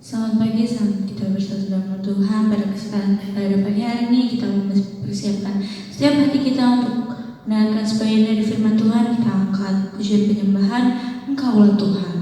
Selamat pagi, selamat kita bersatu dalam Tuhan. Pada pagi hari ini kita mempersiapkan setiap hati kita untuk mendengarkan sebagian dari firman Tuhan. Kita angkat pujian penyembahan, Engkaulah Tuhan.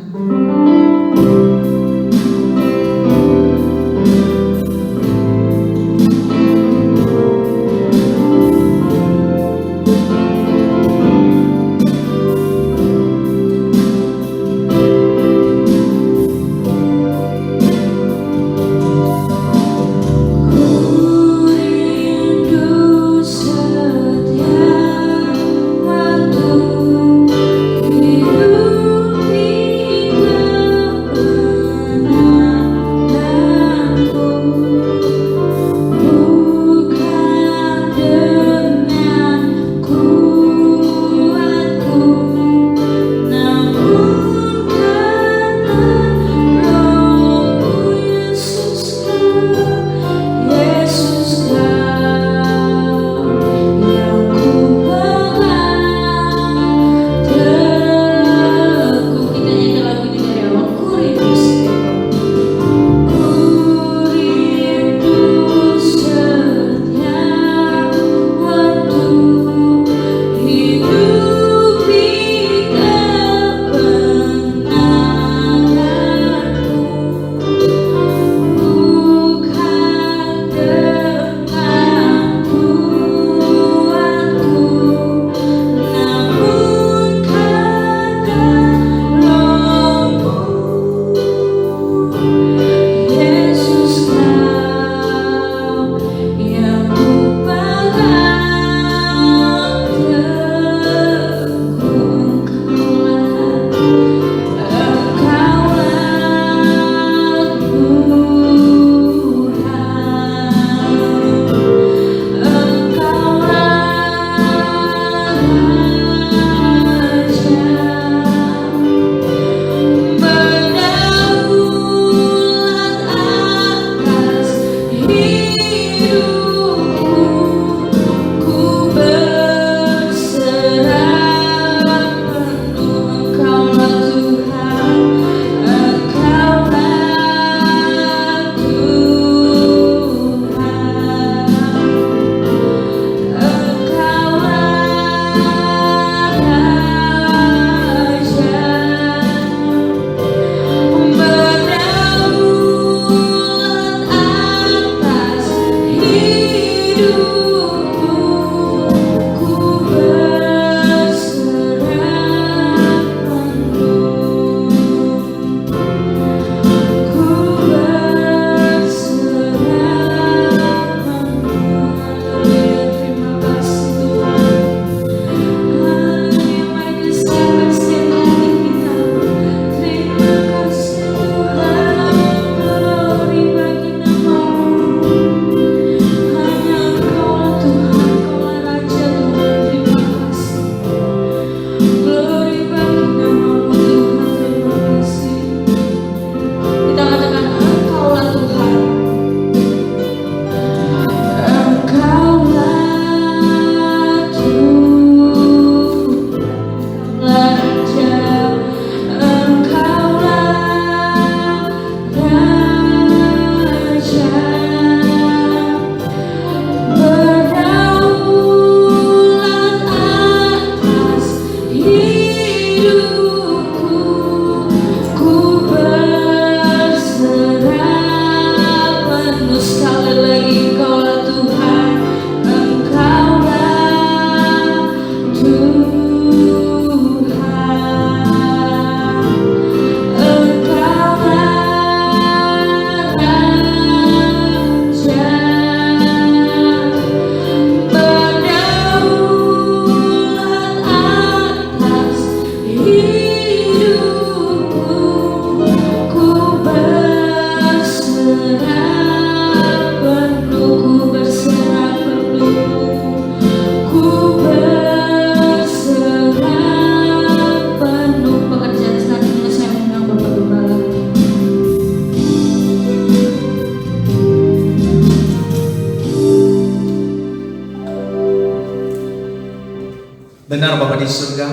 Benar Bapa di surga,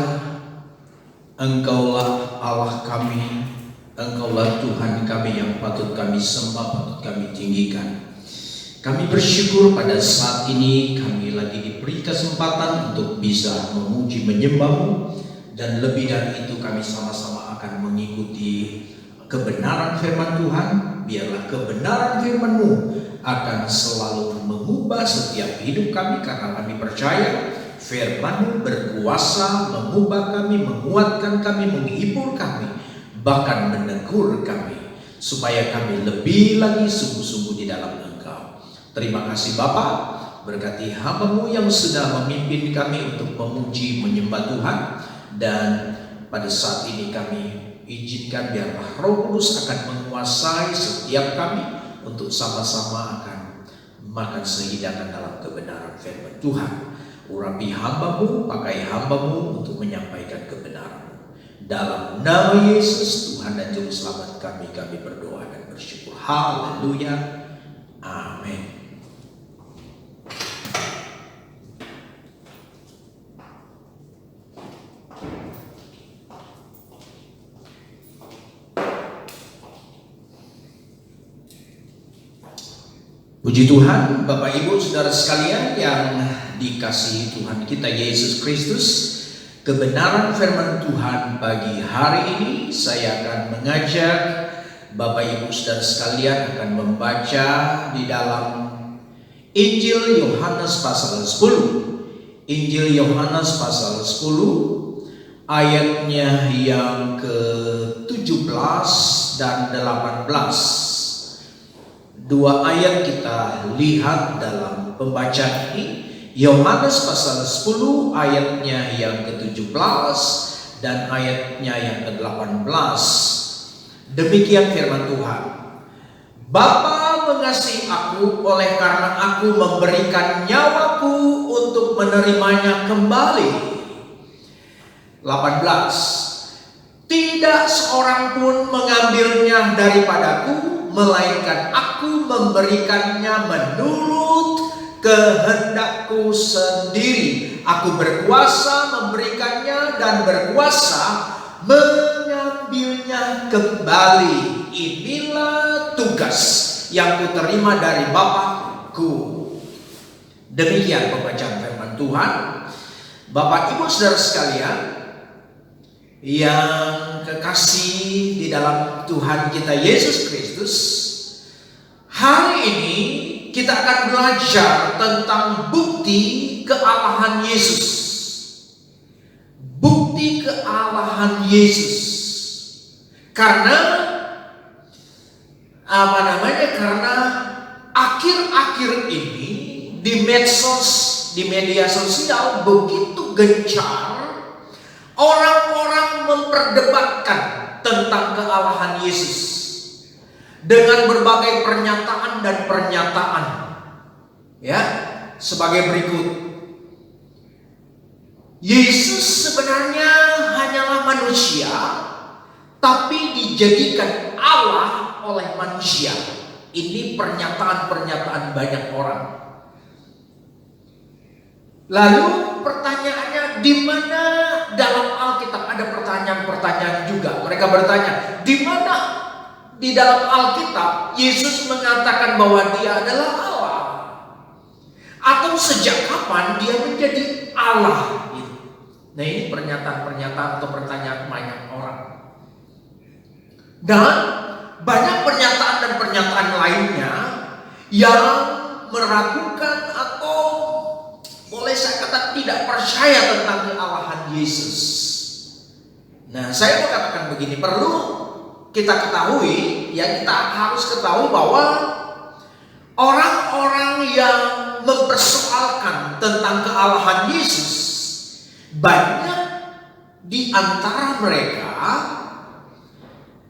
Engkaulah Allah kami, Engkaulah Tuhan kami. kami yang patut kami sembah, patut kami tinggikan. Kami bersyukur pada saat ini kami lagi diberi kesempatan untuk bisa memuji menyembah-Mu, dan lebih dari itu kami sama-sama akan mengikuti kebenaran firman Tuhan. Biarlah kebenaran firman-Mu akan selalu mengubah setiap hidup kami, karena kami percaya firman-Mu berkuasa mengubah kami, menguatkan kami, menghibur kami, bahkan menegur kami, supaya kami lebih lagi sungguh-sungguh di dalam Engkau. Terima kasih Bapa, berkati hamba-Mu yang sudah memimpin kami untuk memuji menyembah Tuhan. Dan pada saat ini kami izinkan biarlah Roh Kudus akan menguasai setiap kami untuk sama-sama akan makan sehidangan dalam kebenaran firman Tuhan. Urapi hamba-Mu, pakai hamba-Mu untuk menyampaikan kebenaran. Dalam nama Yesus Tuhan dan Juru Selamat kami berdoa dan bersyukur. Haleluya. Amin. Puji Tuhan, Bapak Ibu Saudara sekalian yang dikasihi Tuhan kita Yesus Kristus. Kebenaran firman Tuhan pagi hari ini saya akan mengajak Bapak Ibu Saudara sekalian akan membaca di dalam Injil Yohanes pasal 10. Injil Yohanes pasal 10 ayatnya yang ke-17 dan 18. Dua ayat kita lihat dalam pembacaan ini. Yohanes pasal 10 ayatnya yang ke-17 dan ayatnya yang ke-18. Demikian firman Tuhan. Bapa mengasihi aku oleh karena aku memberikan nyawaku untuk menerimanya kembali. 18. Tidak seorang pun mengambilnya daripadaku, melainkan aku memberikannya menurut kehendakku sendiri. Aku berkuasa memberikannya dan berkuasa mengambilnya kembali. Inilah tugas yang kuterima dari Bapa-Ku. Demikian pembacaan firman Tuhan. Bapak Ibu Saudara sekalian yang kekasih di dalam Tuhan kita Yesus Kristus, hari ini kita akan belajar tentang bukti kealahan Yesus. Bukti kealahan Yesus. Karena karena akhir-akhir ini di medsos, di media sosial begitu gencar orang-orang memperdebatkan tentang kealahan Yesus dengan berbagai pernyataan dan pernyataan. Ya, sebagai berikut. Yesus sebenarnya hanyalah manusia, tapi dijadikan Allah oleh manusia. Ini pernyataan-pernyataan banyak orang. Lalu pertanyaannya, di mana dalam Alkitab ada pertanyaan-pertanyaan juga. Mereka bertanya, di mana di dalam Alkitab Yesus mengatakan bahwa Dia adalah Allah? Atau sejak kapan Dia menjadi Allah? Nah, ini pernyataan-pernyataan atau pertanyaan banyak orang. Dan banyak pernyataan dan pernyataan lainnya yang meragukan atau boleh saya katakan tidak percaya tentang kealahan Yesus. Nah, saya mau katakan begini, perlu kita ketahui, ya kita harus ketahui bahwa orang-orang yang mempersoalkan tentang kealahan Yesus, banyak di antara mereka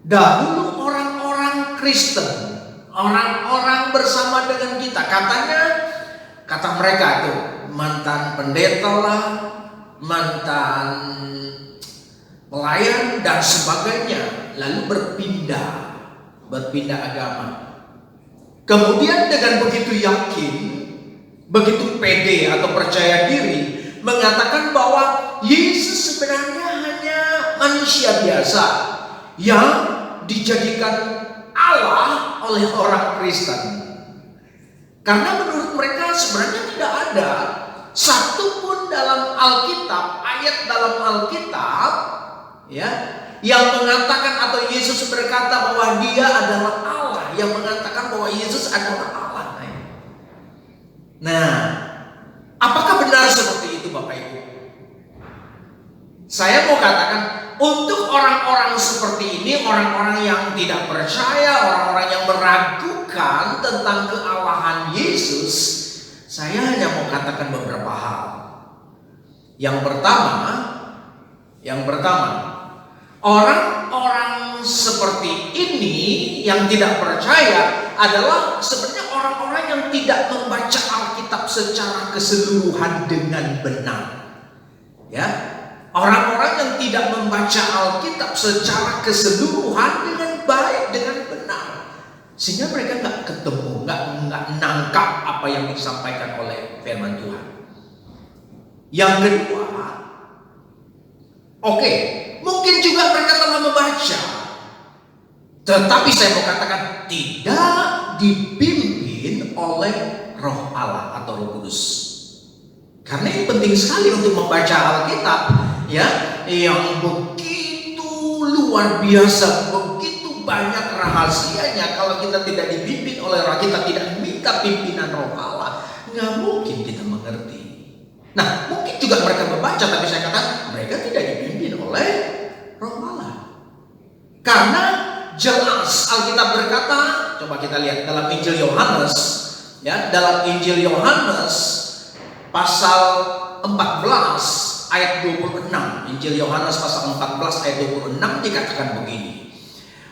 dahulu orang-orang Kristen, orang-orang bersama dengan kita. Kata mereka itu mantan pendeta lah, mantan pelayan dan sebagainya, lalu berpindah agama. Kemudian dengan begitu yakin, begitu pede atau percaya diri, mengatakan bahwa Yesus sebenarnya hanya manusia biasa yang dijadikan Allah oleh orang Kristen. Karena menurut mereka sebenarnya tidak ada satupun dalam Alkitab, ayat dalam Alkitab ya, yang mengatakan atau Yesus berkata bahwa dia adalah Allah, yang mengatakan bahwa Yesus adalah Allah. Nah, apakah benar seperti itu Bapak Ibu? Saya mau katakan, untuk orang-orang seperti ini, orang-orang yang tidak percaya, orang-orang yang meragukan tentang kealahan Yesus, saya hanya mau katakan beberapa hal. Yang pertama, orang-orang seperti ini yang tidak percaya adalah sebenarnya orang-orang yang tidak membaca Alkitab secara keseluruhan dengan benar. Ya, orang-orang yang tidak membaca Alkitab secara keseluruhan dengan baik, dengan benar, sehingga mereka nggak ketemu, nggak nangkap apa yang disampaikan oleh firman Tuhan. Yang kedua, oke, mungkin juga mereka telah membaca, tetapi saya mau katakan tidak dipimpin oleh Roh Allah atau Roh Kudus. Karena ini penting sekali untuk membaca Alkitab, ya, yang begitu luar biasa, begitu banyak rahasianya. Kalau kita tidak dipimpin oleh Roh, kita tidak minta pimpinan Roh Allah, nggak mungkin kita mengerti. Nah, mungkin juga mereka membaca, tapi saya katakan mereka tidak dipimpin oleh Roh Allah. Karena jelas Alkitab berkata, coba kita lihat dalam Injil Yohanes, ya, dalam Injil Yohanes pasal 14 ayat 26. Injil Yohanes pasal 14 ayat 26 dikatakan begini.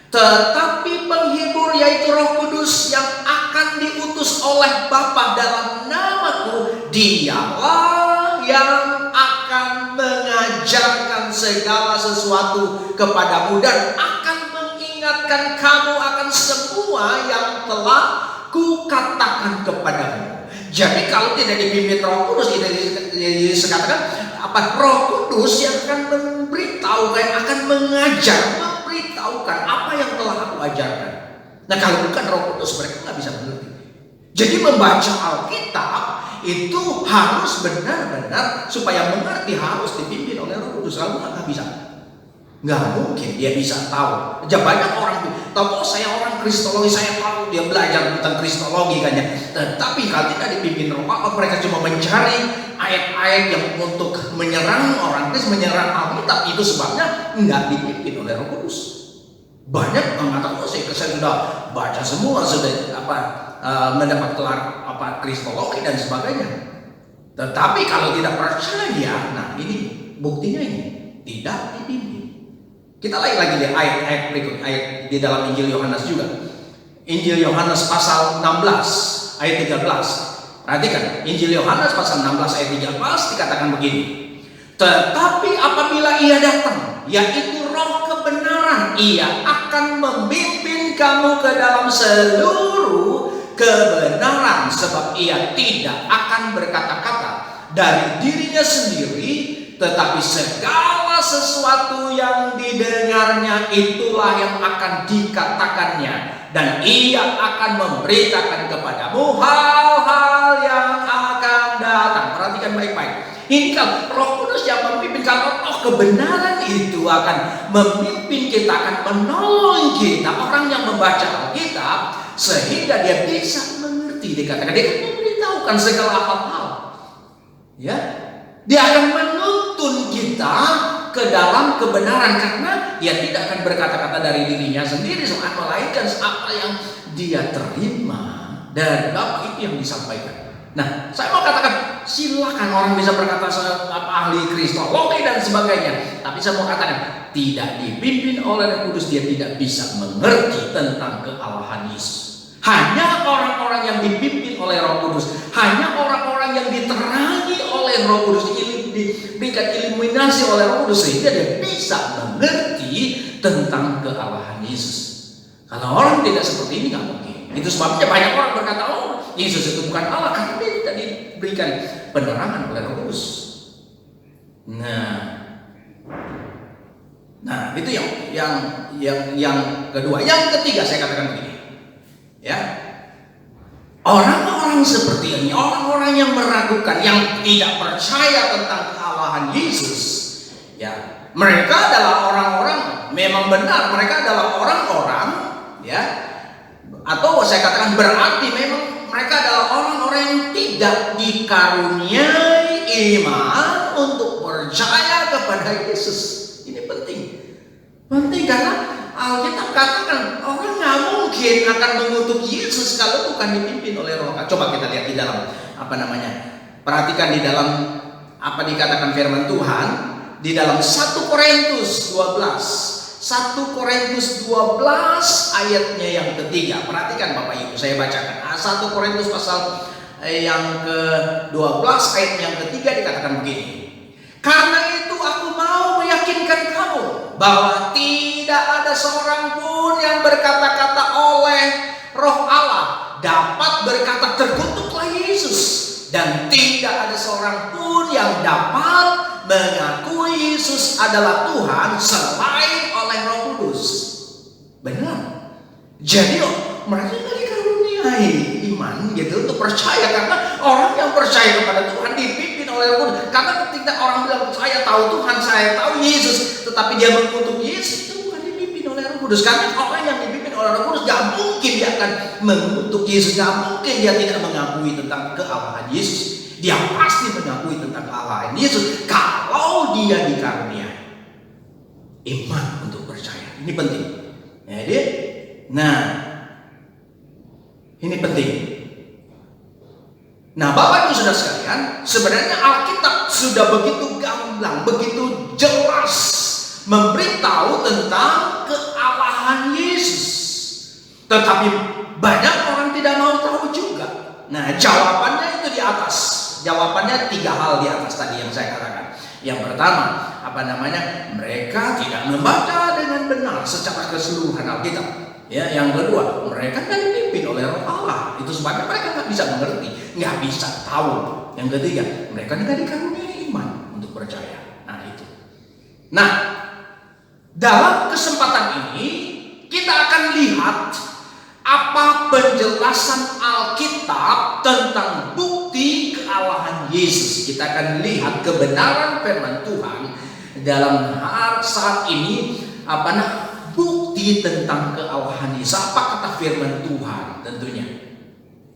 Tetapi penghibur, yaitu Roh Kudus, yang akan diutus oleh Bapa dalam namaku, dialah yang akan mengajarkan segala sesuatu kepadamu dan akan mengingatkan kamu akan semua yang telah kukatakan kepadamu. Jadi kalau tidak dipimpin Roh Kudus, Yesus katakan apa? Roh Kudus yang akan memberitahukan, akan mengajar, memberitahukan apa yang telah aku ajarkan. Nah, kalau bukan Roh Kudus, mereka nggak bisa mengerti. Jadi membaca Alkitab itu harus benar-benar, supaya mengerti harus dipimpin oleh Roh Kudus. Kalau nggak bisa, nggak mungkin dia bisa tahu. Banyak orang tahu, oh saya orang Kristologi, saya tahu, dia belajar tentang Kristologi kan ya. Tetapi kalau tidak dipimpin Roh Allah, mereka cuma mencari ayat-ayat yang untuk menyerang orang Kristen, menyerang Alkitab. Itu sebabnya nggak dipimpin oleh Roh Kudus. Banyak mengatakan, oh saya sudah baca semua, sudah mendapat gelar Kristologi dan sebagainya. Tetapi kalau tidak percaya, nah ini buktinya, ini tidak dipimpin. Kita lagi di ayat-ayat berikut, ayat di dalam Injil Yohanes juga. Injil Yohanes pasal 16 ayat 13. Perhatikan, Injil Yohanes pasal 16 ayat 13 dikatakan begini. Tetapi apabila ia datang, yaitu Roh kebenaran, ia akan memimpin kamu ke dalam seluruh kebenaran, sebab ia tidak akan berkata-kata dari dirinya sendiri, tetapi segala sesuatu yang didengarnya itulah yang akan dikatakannya, dan ia akan memberitakan kepadamu hal-hal yang akan datang. Perhatikan baik-baik. Ini kan Roh Kudus yang memimpin. Kalau Roh kebenaran itu akan memimpin kita, akan menolong kita, orang yang membaca Alkitab, sehingga dia bisa mengerti. Dikatakan dia akan memberitahukan segala hal-hal. Ya, dia akan menuntun kita ke dalam kebenaran, karena dia tidak akan berkata-kata dari dirinya sendiri, melainkan apa yang dia terima dari Bapa, itu yang disampaikan. Nah, saya mau katakan, silakan orang bisa berkata ahli Kristologi dan sebagainya, tapi saya mau katakan, tidak dipimpin oleh Roh Kudus, dia tidak bisa mengerti tentang kealahan Yesus. Hanya orang-orang yang dipimpin oleh Roh Kudus, hanya orang-orang yang diterangi oleh Roh Kudus, diberikan iluminasi oleh Roh Kudus, sehingga dia bisa mengerti tentang kealahan Yesus. Kalau orang tidak seperti ini, nggak mungkin. Itu sebabnya banyak orang berkata, oh Yesus itu bukan Allah, karena dia tidak diberikan penerangan oleh Roh Kudus. Nah, itu yang kedua. Yang ketiga saya katakan begini. Ya. Orang-orang seperti ini, orang-orang yang meragukan, yang tidak percaya tentang kealahan Yesus, ya, mereka adalah orang-orang memang benar, mereka adalah orang-orang, ya, atau saya katakan berarti memang mereka adalah orang-orang yang tidak dikaruniai iman untuk percaya kepada Yesus. Ini penting karena Alkitab katakan orang nggak mungkin akan mengutuk Yesus kalau bukan dipimpin oleh Roh. Coba kita lihat di dalam perhatikan di dalam apa dikatakan firman Tuhan di dalam 1 Korintus 12 ayatnya yang ketiga. Perhatikan Bapak Ibu, saya bacakan 1 Korintus pasal yang ke-12 ayat yang ketiga dikatakan begini. Karena itu aku mau meyakinkan kamu bahwa tidak ada seorang pun yang berkata-kata oleh Roh Allah dapat berkata terkutuklah Yesus, dan tidak ada seorang pun yang dapat mengakui Yesus adalah Tuhan selain oleh Roh Kudus. Benar. Jadi mereka tidak dikaruniai iman gitu untuk percaya, karena orang yang percaya kepada Tuhan dipimpin oleh Roh Kudus. Karena ketika orang bilang saya tahu Tuhan, saya tahu Yesus, tetapi dia mengutuk Yesus, itu bukan dipimpin oleh Roh Kudus. Karena orang yang dipimpin oleh Roh Kudus gak mungkin dia akan mengutuk Yesus, gak mungkin dia tidak mengakui tentang kealahan Yesus. Dia pasti mengakui tentang kealahan Yesus kalau dia dikaruniai iman untuk percaya. Ini penting. Jadi, nah, ini penting. Nah, Bapak Ibu Saudara sekalian, sebenarnya Alkitab sudah begitu gamblang, begitu jelas memberitahu tentang kealahan Yesus. Tetapi banyak orang tidak mau tahu juga. Nah, jawabannya itu di atas. Jawabannya 3 hal di atas tadi yang saya katakan. Yang pertama, mereka tidak membaca dengan benar secara keseluruhan Alkitab. Ya, yang kedua, mereka tidak dipimpin oleh Roh Allah. Itu sebabnya mereka nggak bisa mengerti, nggak bisa tahu. Yang ketiga, mereka tidak dikaruniai iman untuk percaya. Nah, itu. Nah, dalam kesempatan ini kita akan lihat apa penjelasan Alkitab tentang bukti kealahan Yesus. Kita akan lihat kebenaran firman Tuhan dalam saat ini, bukti tentang kealahan Yesus. Apa kata firman Tuhan tentunya?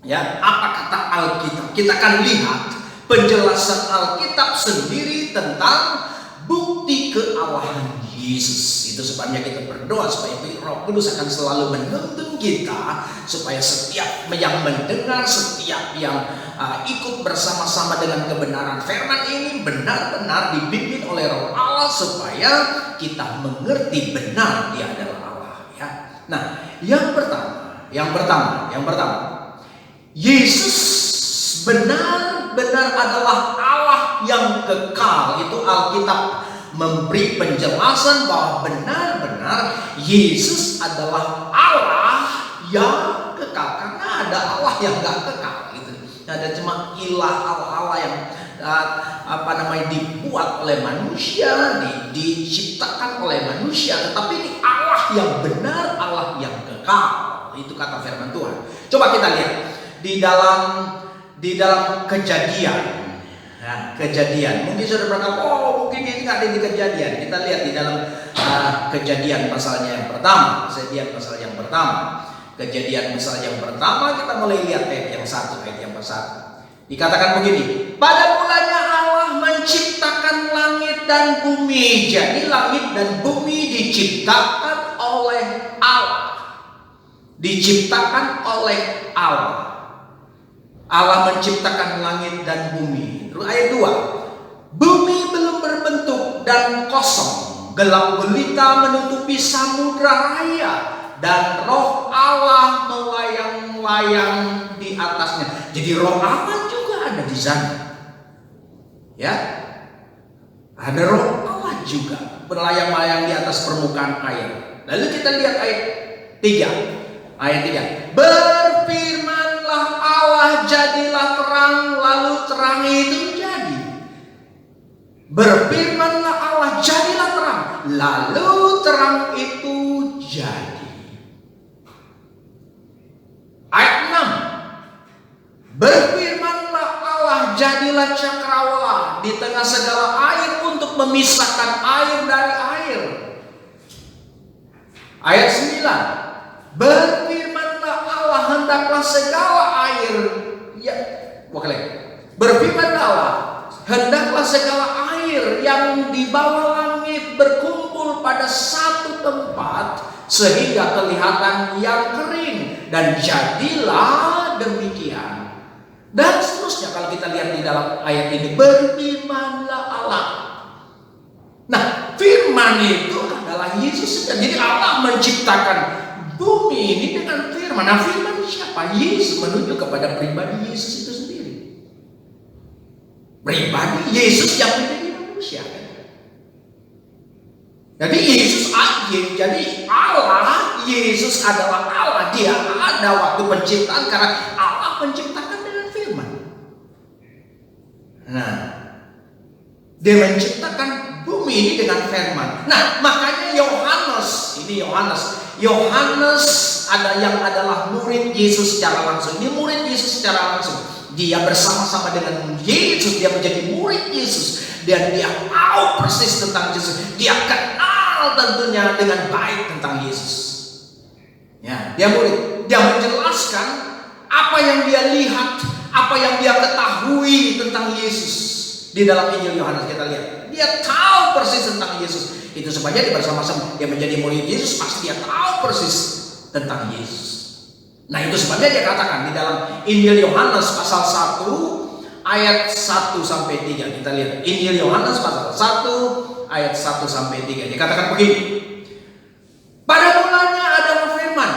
Ya, apa kata Alkitab? Kita akan lihat penjelasan Alkitab sendiri tentang bukti kealahan Yesus. Itu sebabnya kita berdoa supaya Roh Kudus akan selalu menuntun kita, supaya setiap yang mendengar, setiap yang ikut bersama-sama dengan kebenaran firman ini benar-benar dipimpin oleh Roh Allah, supaya kita mengerti benar Dia adalah Allah. Ya. Nah, yang pertama, Yesus benar-benar adalah Allah yang kekal. Itu Alkitab memberi penjelasan bahwa benar-benar Yesus adalah Allah yang kekal. Karena ada Allah yang gak kekal gitu. Ada cuma ilah Allah yang dibuat oleh manusia, diciptakan oleh manusia. Tetapi ini Allah yang benar, Allah yang kekal. Itu kata firman Tuhan. Coba kita lihat di dalam Kejadian. Nah, Kejadian. Mungkin sudah berkata, mungkin ini nggak ada di Kejadian. Kita lihat di dalam Kejadian pasalnya yang pertama. Kejadian pasal yang pertama, kita mulai lihat ayat yang 1. Dikatakan begini, pada mulanya Allah menciptakan langit dan bumi. Jadi langit dan bumi diciptakan oleh Allah. Allah menciptakan langit dan bumi. Terus ayat 2, bumi belum berbentuk dan kosong, gelap gulita menutupi samudra raya, dan Roh Allah melayang-layang di atasnya. Jadi Roh Allah juga ada di sana. Ya, ada Roh Allah juga berlayang-layang di atas permukaan air. Lalu kita lihat ayat 3. Berfirmanlah Allah, jadilah terang, lalu terang itu jadi. Berfirmanlah Allah, jadilah terang, lalu terang itu jadi. Ayat 6. Berfirmanlah Allah, jadilah cakrawala di tengah segala air untuk memisahkan air dari air. Ayat 9. Berfirmanlah Allah, hendaklah segala air berfirmanlah Allah, hendaklah segala air yang di bawah langit berkumpul pada satu tempat sehingga kelihatan yang kering, dan jadilah demikian. Dan seterusnya kalau kita lihat di dalam ayat ini, berfirmanlah Allah. Nah, firman itu adalah Yesus. Jadi Allah menciptakan bumi ini dengan firman. Nah, firman siapa? Yesus, menunjuk kepada pribadi Yesus itu sendiri. Pribadi Yesus yang menjadi manusia. Jadi Yesus akhir, jadi Allah, Yesus adalah Allah. Dia ada waktu penciptaan karena Allah menciptakan dengan firman. Nah, dia menciptakan bumi ini dengan firman. Nah, makanya Yohanes ada yang adalah murid Yesus secara langsung. Dia murid Yesus secara langsung. Dia bersama-sama dengan Yesus, dia menjadi murid Yesus, dan dia tahu persis tentang Yesus. Dia kenal tentunya dengan baik tentang Yesus. Ya, dia murid. Dia menjelaskan apa yang dia lihat, apa yang dia ketahui tentang Yesus. Di dalam Injil Yohanes kita lihat, dia tahu persis tentang Yesus. Itu sebabnya dia bersama-sama, dia menjadi murid Yesus, pasti dia tahu persis tentang Yesus. Nah, itu sebabnya dia katakan di dalam Injil Yohanes pasal 1 ayat 1 sampai 3. Kita lihat Injil Yohanes pasal 1 ayat 1 sampai 3. Dia katakan begini. Pada mulanya adalah firman.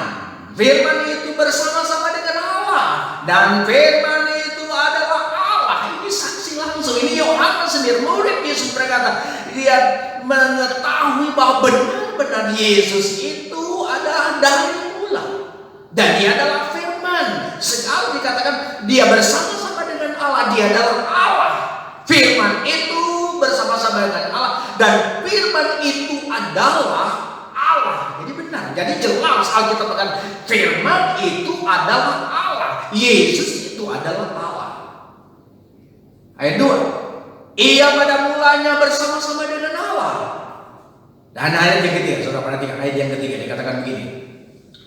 Firman itu bersama-sama dengan Allah, dan firman itu adalah Allah. Ini saksi langsung. Ini Yohanes sendiri, murid Yesus, berkata, dia mengetahui bahwa benar-benar Yesus itu adalah dari mula. Dan dia adalah firman. Sekali dikatakan dia bersama-sama dengan Allah, dia adalah Allah. Firman itu bersama-sama dengan Allah, dan firman itu adalah Allah. Jadi benar. Jadi jelas Alkitab berkata firman itu adalah Allah. Yesus itu adalah Allah. Ayat 2. Ia pada mulanya bersama-sama dengan Allah. Dan ayat yang ketiga, saudara perhatikan ayat yang ketiga, dikatakan begini.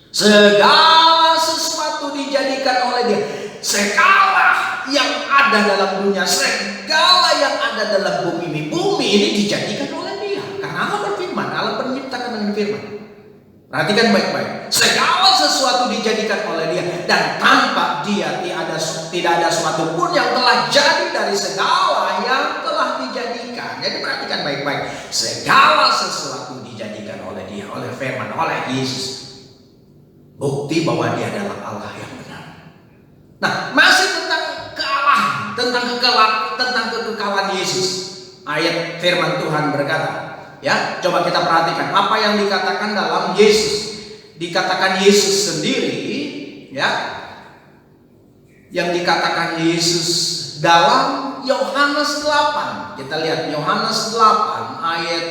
Segala sesuatu dijadikan oleh dia. Segala yang ada dalam dunia, segala yang ada dalam bumi ini dijadikan oleh dia. Karena Allah berfirman, Allah menciptakan dengan firman. Perhatikan baik-baik. Segala sesuatu dijadikan oleh dia, dan tanpa dia tidak ada sesuatu pun yang telah jadi dari segala yang telah dijadikan. Jadi perhatikan baik-baik. Segala sesuatu dijadikan oleh dia, oleh firman, oleh Yesus. Bukti bahwa dia adalah Allah yang benar. Nah, masih tentang kealahan, tentang kekekalan Yesus. Ayat firman Tuhan berkata, ya, coba kita perhatikan apa yang dikatakan dalam Yesus. Dikatakan Yesus sendiri, ya, yang dikatakan Yesus dalam Yohanes 8. Kita lihat Yohanes 8 ayat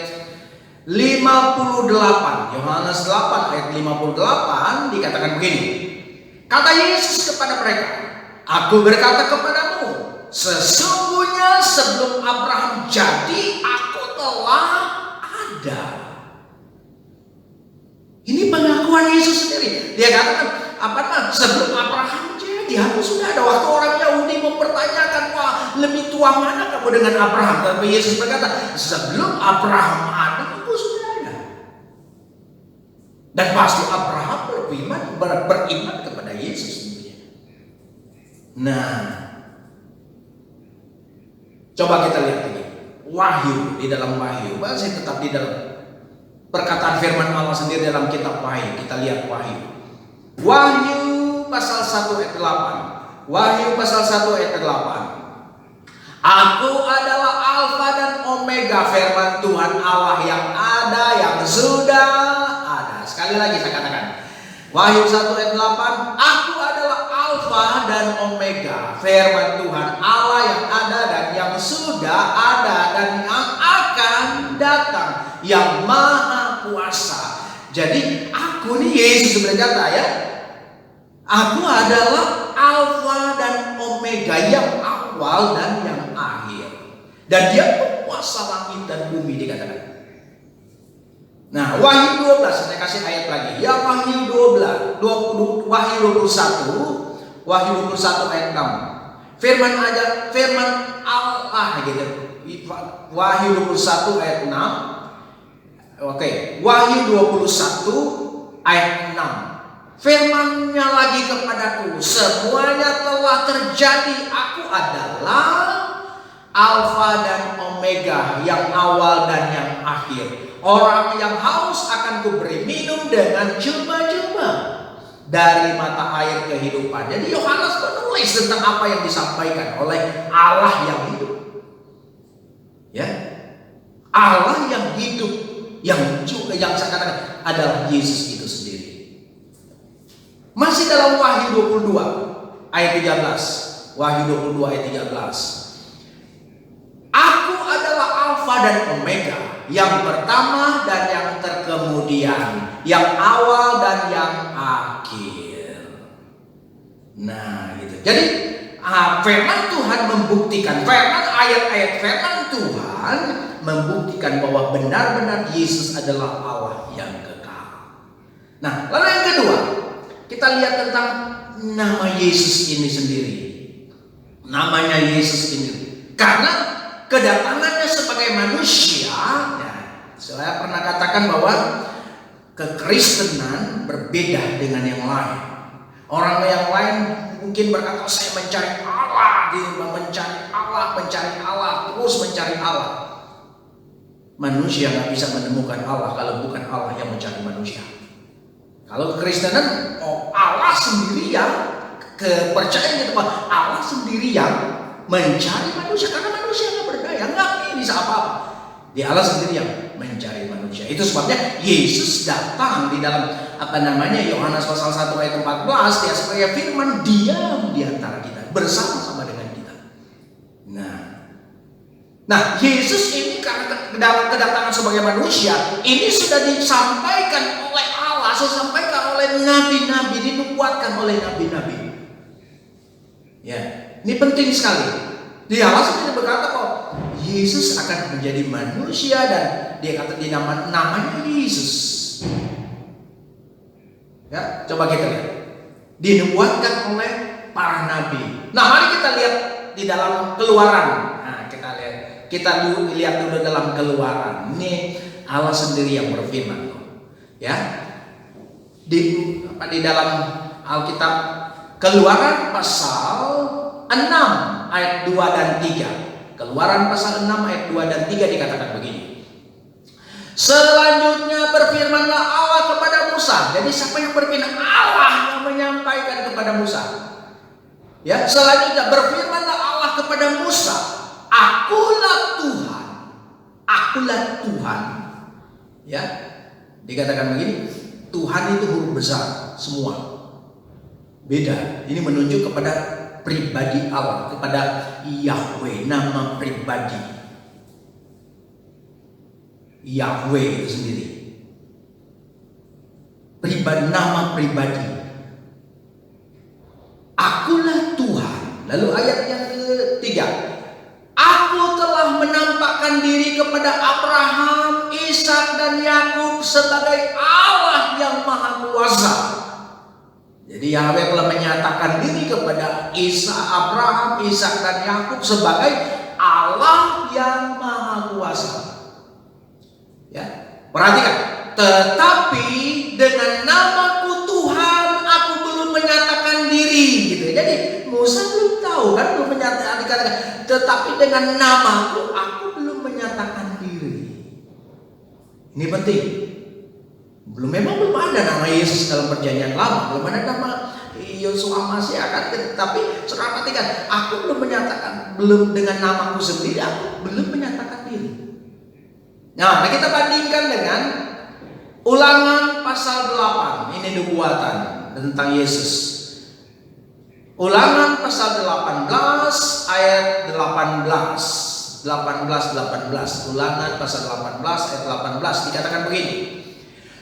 58. Yohanes 8 ayat 58 dikatakan begini. Kata Yesus kepada mereka, Aku berkata kepadamu, sesungguhnya sebelum Abraham jadi, Aku telah ada. Ini pengakuan Yesus sendiri. Dia katakan, sebelum Abraham jadi, Aku sudah ada. Waktu orang Yahudi mempertanyakan, wah, lebih tua mana kamu dengan Abraham? Tapi Yesus berkata, sebelum Abraham ada, Aku sudah ada. Dan pasti Abraham beriman kepada Yesus. Nah, coba kita lihat lagi. Wahyu, di dalam Wahyu, masih tetap di dalam perkataan firman Allah sendiri dalam kitab Wahyu. Kita lihat Wahyu. Wahyu pasal 1 ayat 8. Wahyu pasal 1 ayat 8. Aku adalah Alfa dan Omega, firman Tuhan Allah yang ada, yang sudah ada. Sekali lagi saya katakan. Wahyu 1 ayat 8. Aku adalah Alfa dan Omega, firman Tuhan Allah yang ada dan yang sudah ada dan yang akan datang, yang Maha Maha Kuasa. Jadi aku nih, Yesus berkata ya, aku adalah Alfa dan Omega, yang awal dan yang akhir. Dan dia penguasa langit dan bumi, dikatakan. Nah, Wahyu 12, saya kasih ayat lagi. Ya, Wahyu 12, Wahyu 21, Wahyu 21 ayat 6. Firman Allah gitu. Wahyu 21 ayat 6. Oke, Wahyu 21 ayat 6. Firman-Nya lagi kepadaku, semuanya telah terjadi. Aku adalah Alfa dan Omega, yang awal dan yang akhir. Orang yang haus akan kuberi minum dengan jelma-jelma dari mata air kehidupan. Jadi Yohanes menulis tentang apa yang disampaikan oleh Allah yang hidup. Ya, Allah yang hidup, yang saya katakan adalah Yesus itu sendiri. Masih dalam Wahyu 22 ayat 13. Wahyu 22 ayat 13. Aku adalah Alfa dan Omega, yang pertama dan yang terkemudian, yang awal dan yang akhir. Nah, gitu. Jadi firman Tuhan membuktikan, ayat-ayat firman Tuhan membuktikan bahwa benar-benar Yesus adalah Allah yang kekal. Nah, lalu yang kedua, kita lihat tentang nama Yesus ini sendiri. Namanya Yesus ini, karena kedatangannya sebagai manusia, ya, saya pernah katakan bahwa kekristenan berbeda dengan yang lain. Orang yang lain mungkin berkata, saya mencari Allah, terus mencari Allah. Manusia nggak bisa menemukan Allah kalau bukan Allah yang mencari manusia. Kalau kekristenan, Allah sendiri yang kepercayaan kita bahwa Allah sendiri yang mencari manusia, karena manusia nggak berdaya, nggak bisa apa-apa. Dia Allah sendiri yang mencari manusia. Itu sebabnya Yesus datang di dalam Yohanes pasal 1 ayat 14, dia sebagai firman diam di antara kita, bersama-sama dengan kita. Nah, Yesus ini karena kedatangan sebagai manusia, ini sudah disampaikan oleh Allah, disampaikan oleh nabi-nabi, dinubuatkan oleh nabi-nabi. Ya, ini penting sekali. Dia Allah sendiri berkata bahwa Yesus akan menjadi manusia, dan dia kata di namanya Yesus. Ya, coba kita lihat. Dinubuatkan oleh para nabi. Nah, mari kita lihat di dalam Keluaran. Nah, kita lihat dulu dalam Keluaran. Ini Allah sendiri yang berfirman. Ya. Di dalam Alkitab Keluaran pasal 6 ayat 2 dan 3. Keluaran pasal 6 ayat 2 dan 3 dikatakan begini. Selanjutnya berfirmanlah Allah kepada Musa. Jadi siapa yang berfirman? Allah yang menyampaikan kepada Musa. Ya, selanjutnya berfirmanlah Allah kepada Musa, Akulah Tuhan. Akulah Tuhan. Ya. Dikatakan begini, Tuhan itu huruf besar semua. Beda. Ini menunjuk kepada pribadi Allah, kepada Yahweh, nama pribadi Yahweh itu sendiri, nama pribadi. Akulah Tuhan. Lalu ayat yang ketiga, Aku telah menampakkan diri kepada Abraham, Ishak dan Yakub sebagai Allah yang Maha Kuasa. Jadi Yahweh telah menyatakan diri kepada Abraham, Ishak dan Yakub sebagai Allah yang Maha Kuasa. Ya, perhatikan. Tetapi dengan namaku Tuhan, aku belum menyatakan diri. Gitu. Jadi Musa belum tahu kan, belum menyatakan. Tetapi dengan namaku, aku belum menyatakan diri. Ini penting. Memang belum ada nama Yesus dalam perjanjian lama, belum ada nama Yosua Masih akan, tapi saudara perhatikan, aku belum dengan namaku sendiri, aku belum menyatakan diri. Nah, kita bandingkan dengan Ulangan pasal 8, ini nubuatan tentang Yesus. Ulangan pasal 18 ayat 18. Ulangan pasal 18 ayat 18 dikatakan begini.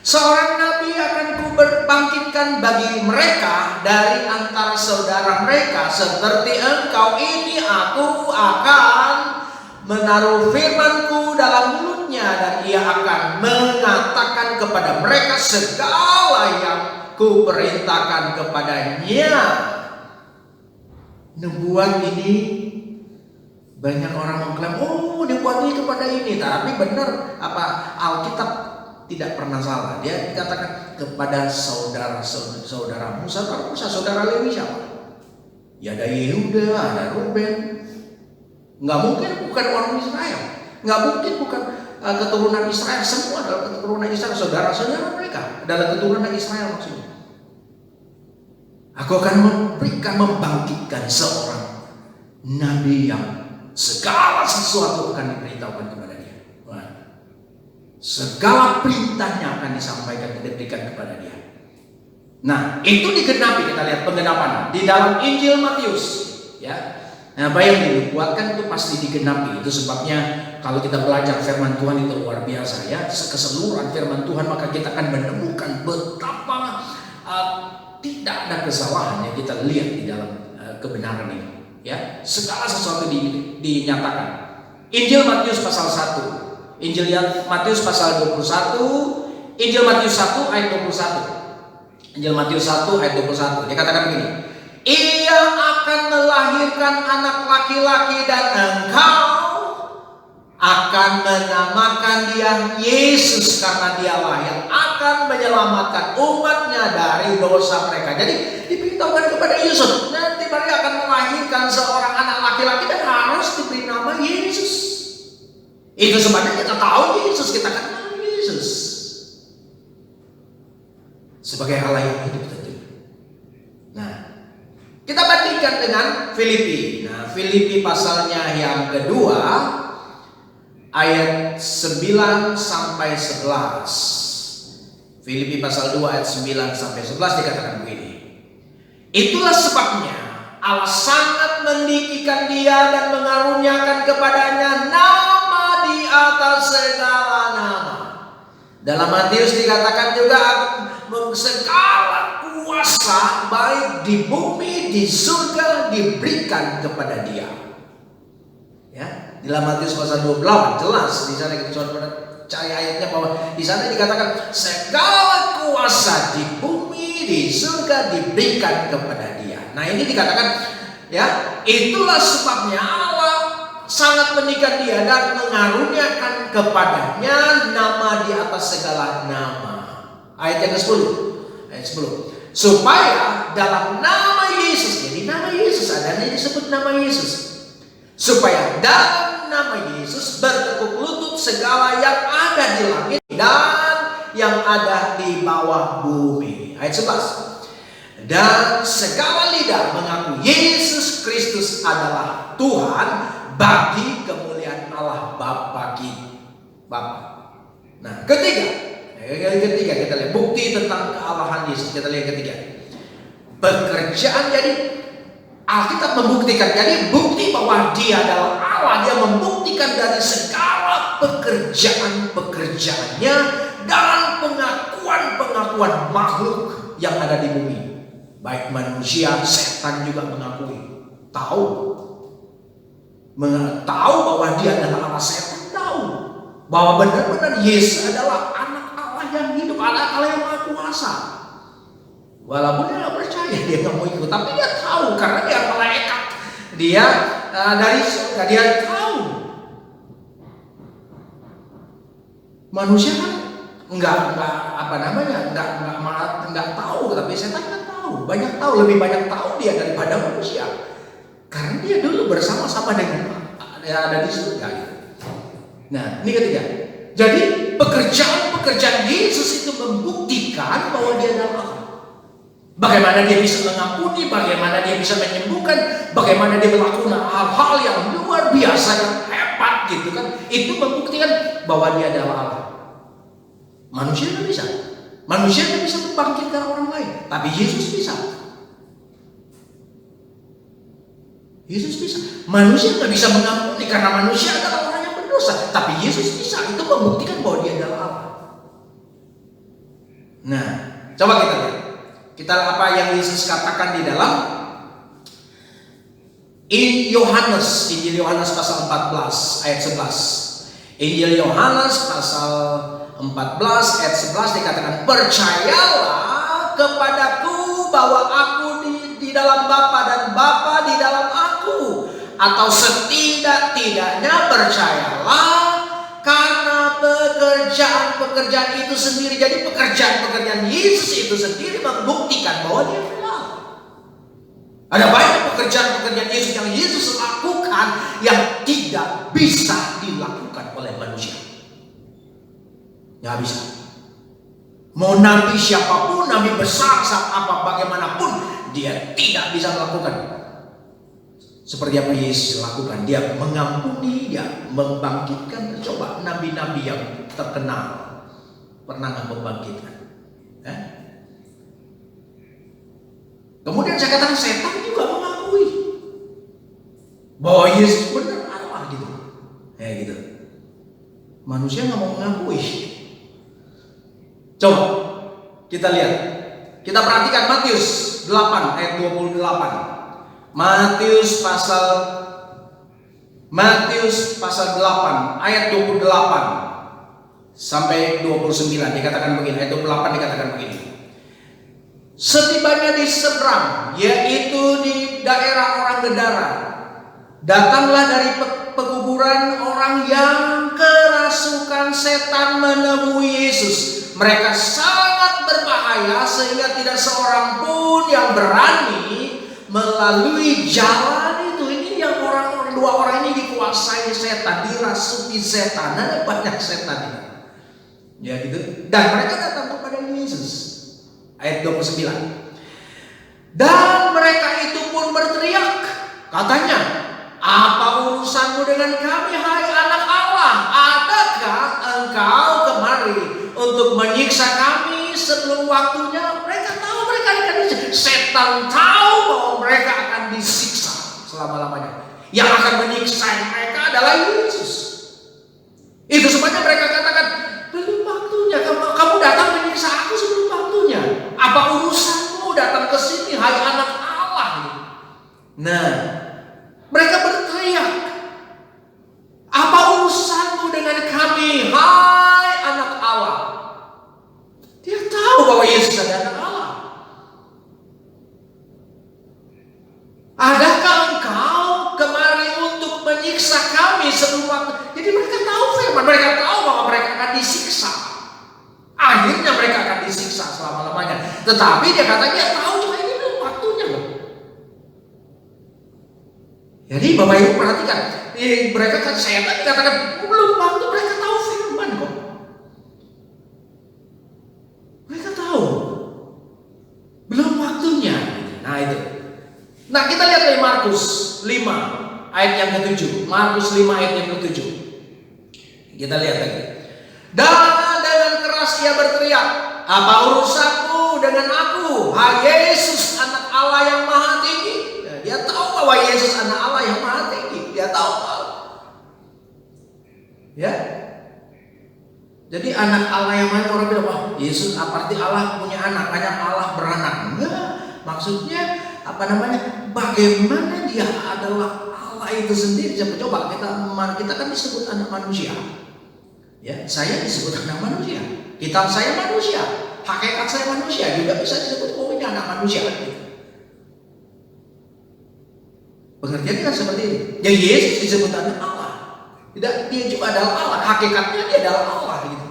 Seorang nabi akan kubangkitkan bagi mereka dari antara saudara mereka, seperti engkau ini aku akan menaruh firmanku dalam mulutnya, dan ia akan mengatakan kepada mereka segala yang kuperintahkan kepadanya. Nubuat ini banyak orang mengklaim, oh nubuat ini kepada ini, tapi benar apa Alkitab tidak pernah salah. Dia dikatakan kepada saudaramu, saudara Lewi siapa? Ya ada Yehuda, ada Ruben. Nggak mungkin bukan orang Israel, nggak mungkin bukan keturunan Israel. Semua adalah keturunan Israel, saudara-saudara mereka adalah keturunan Israel maksudnya. Aku akan membangkitkan seorang nabi yang segala sesuatu akan diberitahukan kepada dia. Segala perintahnya akan disampaikan, diberikan kepada dia. Nah, itu digenapi, kita lihat penggenapan di dalam Injil Matius, ya. Nah, apa yang dinubuatkan itu pasti digenapi. Itu sebabnya kalau kita belajar firman Tuhan itu luar biasa, ya. Keseluruhan firman Tuhan, maka kita akan menemukan betapa tidak ada kesalahan yang kita lihat di dalam kebenaran ini, ya. Segala sesuatu dinyatakan. Injil Matius pasal 1. Injil Matius pasal 21, Injil Matius 1 ayat 21. Injil Matius 1 ayat 21. Dia katakan begini, ia akan melahirkan anak laki-laki dan engkau akan menamakan dia Yesus, karena dialah yang akan menyelamatkan umatnya dari dosa mereka. Jadi diberitahukan kepada Yesus, nanti Maria akan melahirkan seorang anak laki-laki dan harus diberi nama Yesus. Itu sebabnya kita tahu Yesus, kita kenal Yesus sebagai Allah yang hidup tentu. Nah, kita bandingkan dengan Filipi. Nah, Filipi pasalnya yang kedua ayat 9 sampai 11. Filipi pasal 2 ayat 9 sampai 11 dikatakan begini. Itulah sebabnya Allah sangat meninggikan dia dan mengaruniakan kepadanya nama di atas segala nama. Dalam Matius dikatakan juga segala kuasa baik di bumi, di surga diberikan kepada dia. Ya, dalam Matius pasal 28 jelas di sana kita coba cari ayatnya bahwa di sana dikatakan segala kuasa di bumi, di surga diberikan kepada dia. Nah, ini dikatakan, ya, itulah sebabnya Allah sangat meninggikan dia dan mengaruniakan kepadanya nama di atas segala nama. Ayat yang ke-10. Ayat 10. Supaya dalam nama Yesus, jadi nama Yesus adanya disebut nama Yesus. Supaya dalam nama Yesus bertekuk lutut segala yang ada di langit dan yang ada di bawah bumi. Ayat 11. Dan segala lidah mengaku Yesus Kristus adalah Tuhan bagi kemuliaan Allah Bapa kita. Nah, ketiga kita lihat bukti tentang kealahan Yesus. Kita lihat ketiga, pekerjaan. Jadi Alkitab membuktikan, jadi bukti bahwa dia adalah Allah. Dia membuktikan dari segala pekerjaannya dan pengakuan makhluk yang ada di bumi. Baik manusia, setan juga mengakui, tahu bahwa dia adalah Allah. Setan tahu bahwa benar-benar Yesus adalah anak Allah yang hidup, anak Allah yang maha kuasa. Walaupun dia nggak percaya, dia nggak mau ikut, tapi dia tahu karena dia malaikat, dia dari surga, dia tahu. Manusia kan nggak tahu, tapi setan kan tahu, lebih banyak tahu dia daripada manusia. Karena dia dulu bersama-sama dengan ada di surga. Nah, ini ketiga. Jadi pekerjaan Yesus itu membuktikan bahwa dia adalah Allah. Bagaimana dia bisa mengampuni, bagaimana dia bisa menyembuhkan, bagaimana dia melakukan hal-hal yang luar biasa, yang hebat gitu kan. Itu membuktikan bahwa dia adalah Allah. Manusia tidak bisa. Manusia tidak bisa membangkitkan orang lain, tapi Yesus bisa. Yesus bisa. Manusia tidak bisa mengampuni karena manusia adalah orang yang berdosa, tapi Yesus bisa. Itu membuktikan bahwa dia adalah Allah. Tapi Yesus bisa. Itu membuktikan bahwa dia adalah Allah. Nah, coba kita lihat. Kita apa yang Yesus katakan di dalam Injil Yohanes pasal 14 ayat 11. Injil Yohanes pasal 14 ayat 11 dikatakan, percayalah kepadaku bahwa aku di dalam Bapa dan Bapa di dalam aku, atau setidak-tidaknya percayalah karena pekerjaan itu sendiri. Jadi pekerjaan Yesus itu sendiri membuktikan bahwa dia benar. Ada banyak pekerjaan Yesus yang Yesus lakukan yang tidak bisa dilakukan oleh manusia. Nggak bisa. Mau nabi siapapun, nabi besar apa bagaimanapun, dia tidak bisa melakukan seperti apa Yesus lakukan. Dia mengampuni, dia membangkitkan. Coba nabi-nabi yang terkenal pernah nggak membangkitkan? Kemudian saya katakan setan juga mengakui bahwa Yesus benar Allah gitu. Gitu. Manusia nggak mau mengakui. Coba kita lihat. Kita perhatikan Matius 8 ayat 28. Matius pasal 8 ayat 28 sampai 29 dikatakan begini. Ayat 28 dikatakan begini. Setibanya di seberang, yaitu di daerah orang Gedara, datanglah dari pekuburan orang yang kerasukan setan menemui Yesus. Mereka sangat berbahaya sehingga tidak seorang pun yang berani melalui jalan itu. Ini yang dua orang ini dikuasai setan, dirasuki setan. Ada banyak setan ini. Ya gitu. Dan mereka datang kepada Yesus. Ayat 29. Dan mereka itu pun berteriak, katanya, apa urusanmu dengan kami, hai anak Allah? Adakah engkau kemari untuk menyiksa kami sebelum waktunya? Mereka tahu mereka akan disiksa. Setan tahu bahwa mereka akan disiksa selama-lamanya. Yang akan menyiksa mereka adalah Yesus. Itu sebabnya mereka katakan, belum waktunya. Kamu datang menyiksa aku sebelum waktunya. Apa urusanmu datang ke sini, hai anak Allah? Nah, mereka berteriak, apa urusanmu dengan kami, hai anak Allah? Dia tahu bahwa Yesus adalah anak Allah. Adakah engkau kemari untuk menyiksa kami sebelum waktu? Jadi mereka tahu firman, mereka tahu bahwa mereka akan disiksa. Akhirnya mereka akan disiksa selama-lamanya. Tetapi dia katanya tahu juga ini belum waktunya loh. Jadi Bapak Ibu perhatikan, mereka kan setan dikatakan belum waktu, mereka tahu firman kok. Mereka tahu belum waktunya. Nah itu. Nah kita lihat dari Markus 5 ayat yang ke-7. Markus 5 ayat yang ke-7. Kita lihat lagi. Dan dengan keras ia berteriak, apa urusanmu dengan aku, hai Yesus anak Allah yang maha tinggi? Nah, dia tahu bahwa Yesus anak Allah yang maha tinggi. Dia tahu. Ya. Jadi anak Allah yang maha, orang bilang, wah Yesus arti Allah punya anak, hanya Allah beranak. Enggak. Maksudnya bagaimana dia adalah Allah itu sendiri. Coba kita kan disebut anak manusia. Ya, saya disebut anak manusia. Kitab saya manusia, hakikat saya manusia, juga bisa disebut ini anak manusia. Pengertiannya kan seperti ini. Ya Yesus disebut anak Allah. Tidak, dia juga adalah Allah. Hakikatnya dia adalah Allah gitu.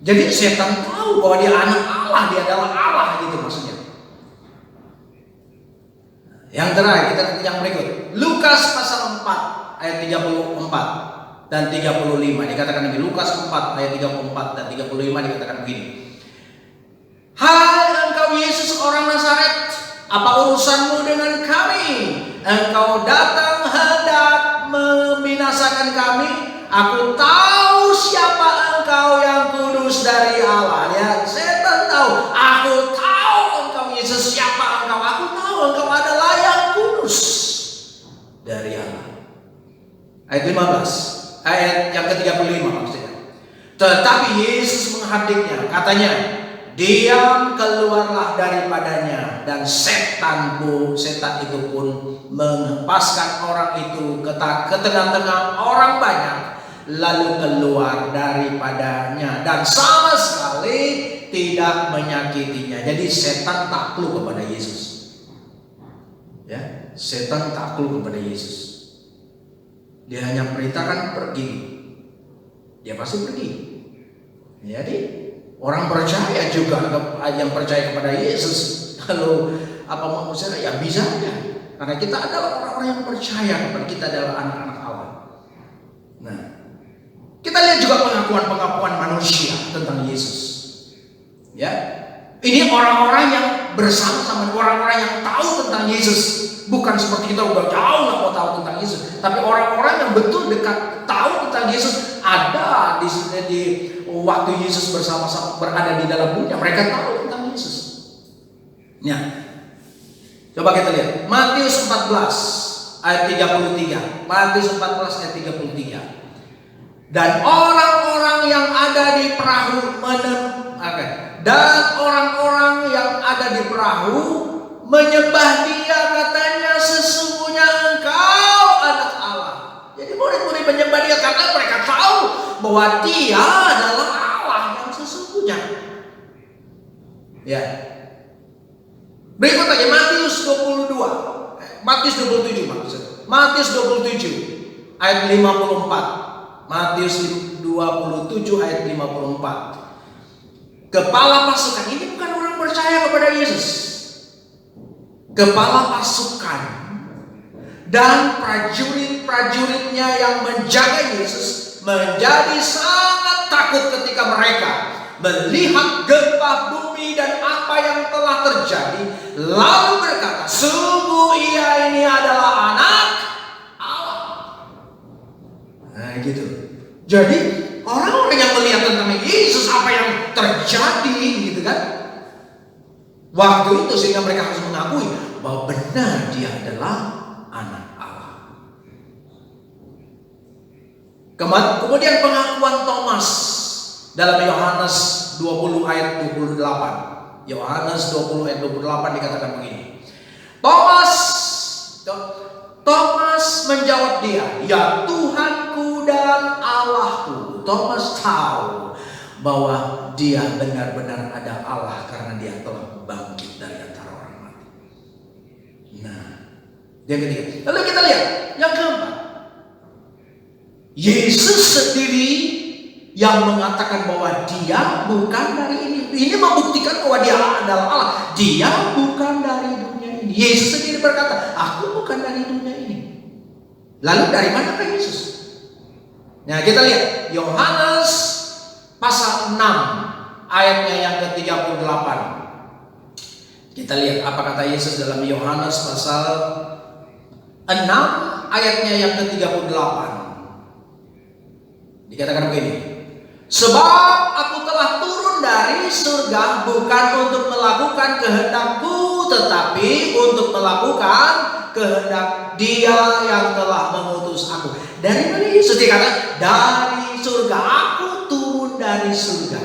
Jadi setan tahu bahwa dia anak Allah, dia adalah Allah gitu maksudnya. Yang terakhir kita lihat yang berikut. Lukas pasal 4 ayat 34 dan 35 dikatakan begini. Lukas 4 ayat 34 dan 35 dikatakan begini. Hai engkau Yesus orang Nazaret, apa urusanmu dengan kami? Engkau datang hendak membinasakan kami. Aku tahu siapa engkau yang kudus dari Allah. Ya, setan tahu. Aku tahu engkau Yesus siapa engkau. Aku tahu engkau adalah yang kudus dari Allah. Ayat 15. Ayat yang ke-35 maksudnya. Tetapi Yesus menghadiknya, katanya, diam keluarlah daripadanya, dan setan itu pun menghempaskan orang itu ke tengah-tengah orang banyak, lalu keluar daripadanya dan sama sekali tidak menyakitinya. Jadi setan takluk kepada Yesus. Ya, setan takluk kepada Yesus. Dia hanya perintahkan pergi, dia pasti pergi. Jadi orang percaya juga, yang percaya kepada Yesus, kalau apa mau saya ya bisa aja, karena kita adalah orang-orang yang percaya kepada kita adalah anak-anak Allah. Nah, kita lihat juga pengakuan manusia tentang Yesus. Ya, ini orang-orang yang bersama-sama, orang-orang yang tahu tentang Yesus. Bukan seperti kita udah jauh nggak mau tahu tentang Yesus, tapi orang-orang yang betul dekat tahu tentang Yesus, ada di waktu Yesus bersama-sama berada di dalam dunia, mereka tahu tentang Yesus. Ya, coba kita lihat Matius 14 ayat 33. Matius 14 ayat 33. Dan orang-orang yang ada di perahu menyembah dia, katanya, sesungguhnya engkau anak Allah. Jadi murid-murid menyembah dia karena mereka tahu bahwa dia adalah Allah yang sesungguhnya. Ya. Berikut lagi Matius 27 Matius 27 ayat 54. Matius 27 ayat 54. Kepala pasukan ini bukan orang percaya kepada Yesus. Kepala pasukan dan prajurit-prajuritnya yang menjaga Yesus menjadi sangat takut ketika mereka melihat gempa bumi dan apa yang telah terjadi, lalu berkata, sungguh ia ini adalah anak Allah. Nah gitu. Jadi orang-orang yang melihat tentang Yesus, apa yang terjadi gitu kan, waktu itu, sehingga mereka harus mengakui bahwa benar dia adalah anak Allah. Kemudian pengakuan Thomas dalam Yohanes 20 ayat 28. Yohanes 20 ayat 28 dikatakan begini. Thomas menjawab dia, ya Tuhanku dan Allahku. Thomas tahu bahwa dia benar-benar ada Allah karena dia telah bangkit dari antara orang mati. Nah, yang ketiga. Lalu kita lihat yang keempat. Yesus sendiri yang mengatakan bahwa dia bukan dari ini. Ini membuktikan bahwa dia adalah Allah. Dia bukan dari dunia ini. Yesus sendiri berkata, aku bukan dari dunia ini. Lalu dari manakah Yesus? Nah, kita lihat Yohanes pasal 6 ayatnya yang ke-38. Kita lihat apa kata Yesus dalam Yohanes pasal 6 ayatnya yang ke-38. Dikatakan begini. Sebab aku telah turun dari surga bukan untuk melakukan kehendakku, tetapi untuk melakukan kehendak Dia yang telah mengutus aku. Dari mana Yesus dikatakan? Dari surga. Aku turun dari surga.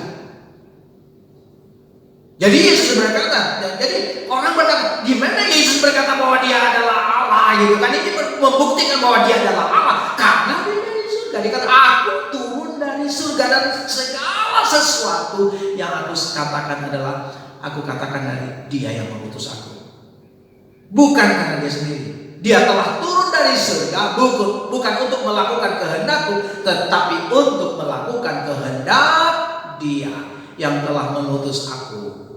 Jadi Yesus berkata, jadi orang berkata, gimana Yesus berkata bahwa dia adalah Allah gitu kan? Ini membuktikan bahwa dia adalah Allah karena dia dari surga. Dikata, aku turun dari surga dan segala sesuatu yang aku katakan adalah aku katakan dari Dia yang mengutus aku. Bukan karena dia sendiri. Dia telah turun dari surga bukan untuk melakukan kehendakku, tetapi untuk melakukan kehendak Dia yang telah mengutus aku.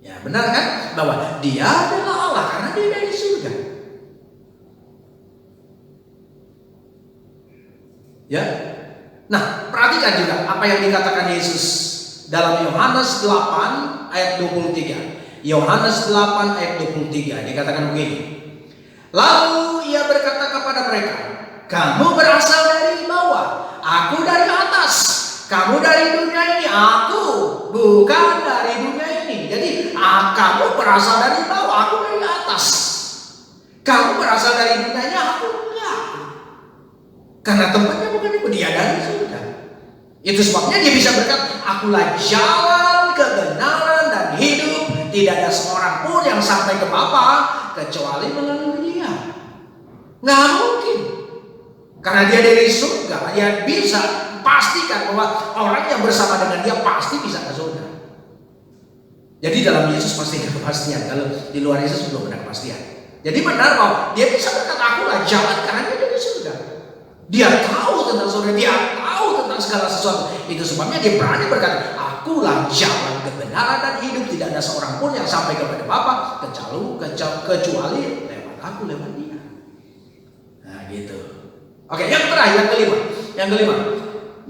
Ya, benar kan? Bahwa dia adalah Allah karena dia dari surga. Ya. Nah, perhatikan juga apa yang dikatakan Yesus dalam Yohanes 8 ayat 23. Yohanes 8 ayat 23 dikatakan begini. Lalu ia berkata kepada mereka, kamu berasal dari bawah, aku dari atas. Kamu dari dunia ini, aku bukan dari dunia ini. Jadi kamu berasal dari bawah, aku dari atas. Kamu berasal dari dunia ini, aku enggak. Karena tempatnya bukan itu, dia dari surga. Itu sebabnya dia bisa berkata, akulah jalan, kebenaran, dan tidak ada seorang pun yang sampai ke Bapa kecuali melalui Dia. Nggak mungkin. Karena Dia dari surga, Dia bisa pastikan bahwa orang yang bersama dengan Dia pasti bisa ke surga. Jadi dalam Yesus pasti ada kepastian. Kalau di luar Yesus belum ada kepastian. Jadi benar bahwa Dia bisa berkata, akulah jalan, karena Dia dari surga. Dia tahu tentang surga, Dia tahu tentang segala sesuatu. Itu sebabnya Dia berani berkata, akulah jalan, kebenaran dan hidup. Tidak ada seorang pun yang sampai kepada Bapa kecuali lewat aku, lewat Dia. Nah gitu. Oke, yang terakhir, yang kelima.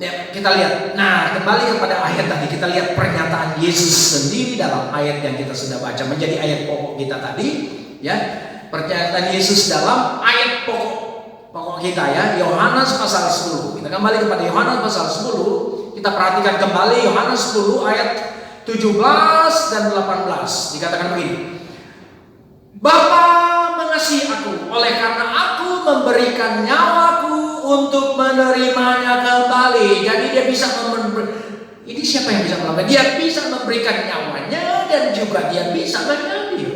Ya, kita lihat. Nah, kembali kepada ayat tadi, kita lihat pernyataan Yesus sendiri dalam ayat yang kita sudah baca, menjadi ayat pokok kita tadi, ya. Pernyataan Yesus dalam ayat pokok kita, ya, Yohanes pasal 10. Kita kembali kepada Yohanes pasal 10. Kita perhatikan kembali Yohanes 10 ayat 17 dan 18. Dikatakan begini. Bapa mengasihi aku, oleh karena aku memberikan nyawaku untuk menerimanya kembali. Jadi Dia bisa ini siapa yang bisa melakukan? Dia bisa memberikan nyawanya dan juga Dia bisa mengambil.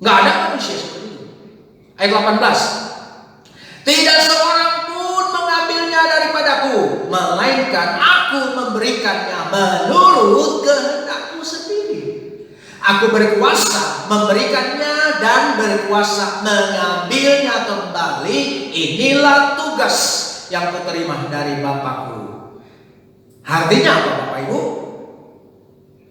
Nggak ada manusia seperti itu. Ayat 18. Tidak seorang pun mengambilnya daripadaku, melainkan aku memberikannya menurut kehendakku sendiri. Aku berkuasa memberikannya dan berkuasa mengambilnya kembali. Inilah tugas yang kuterima dari Bapakku. Artinya apa, Bapak Ibu?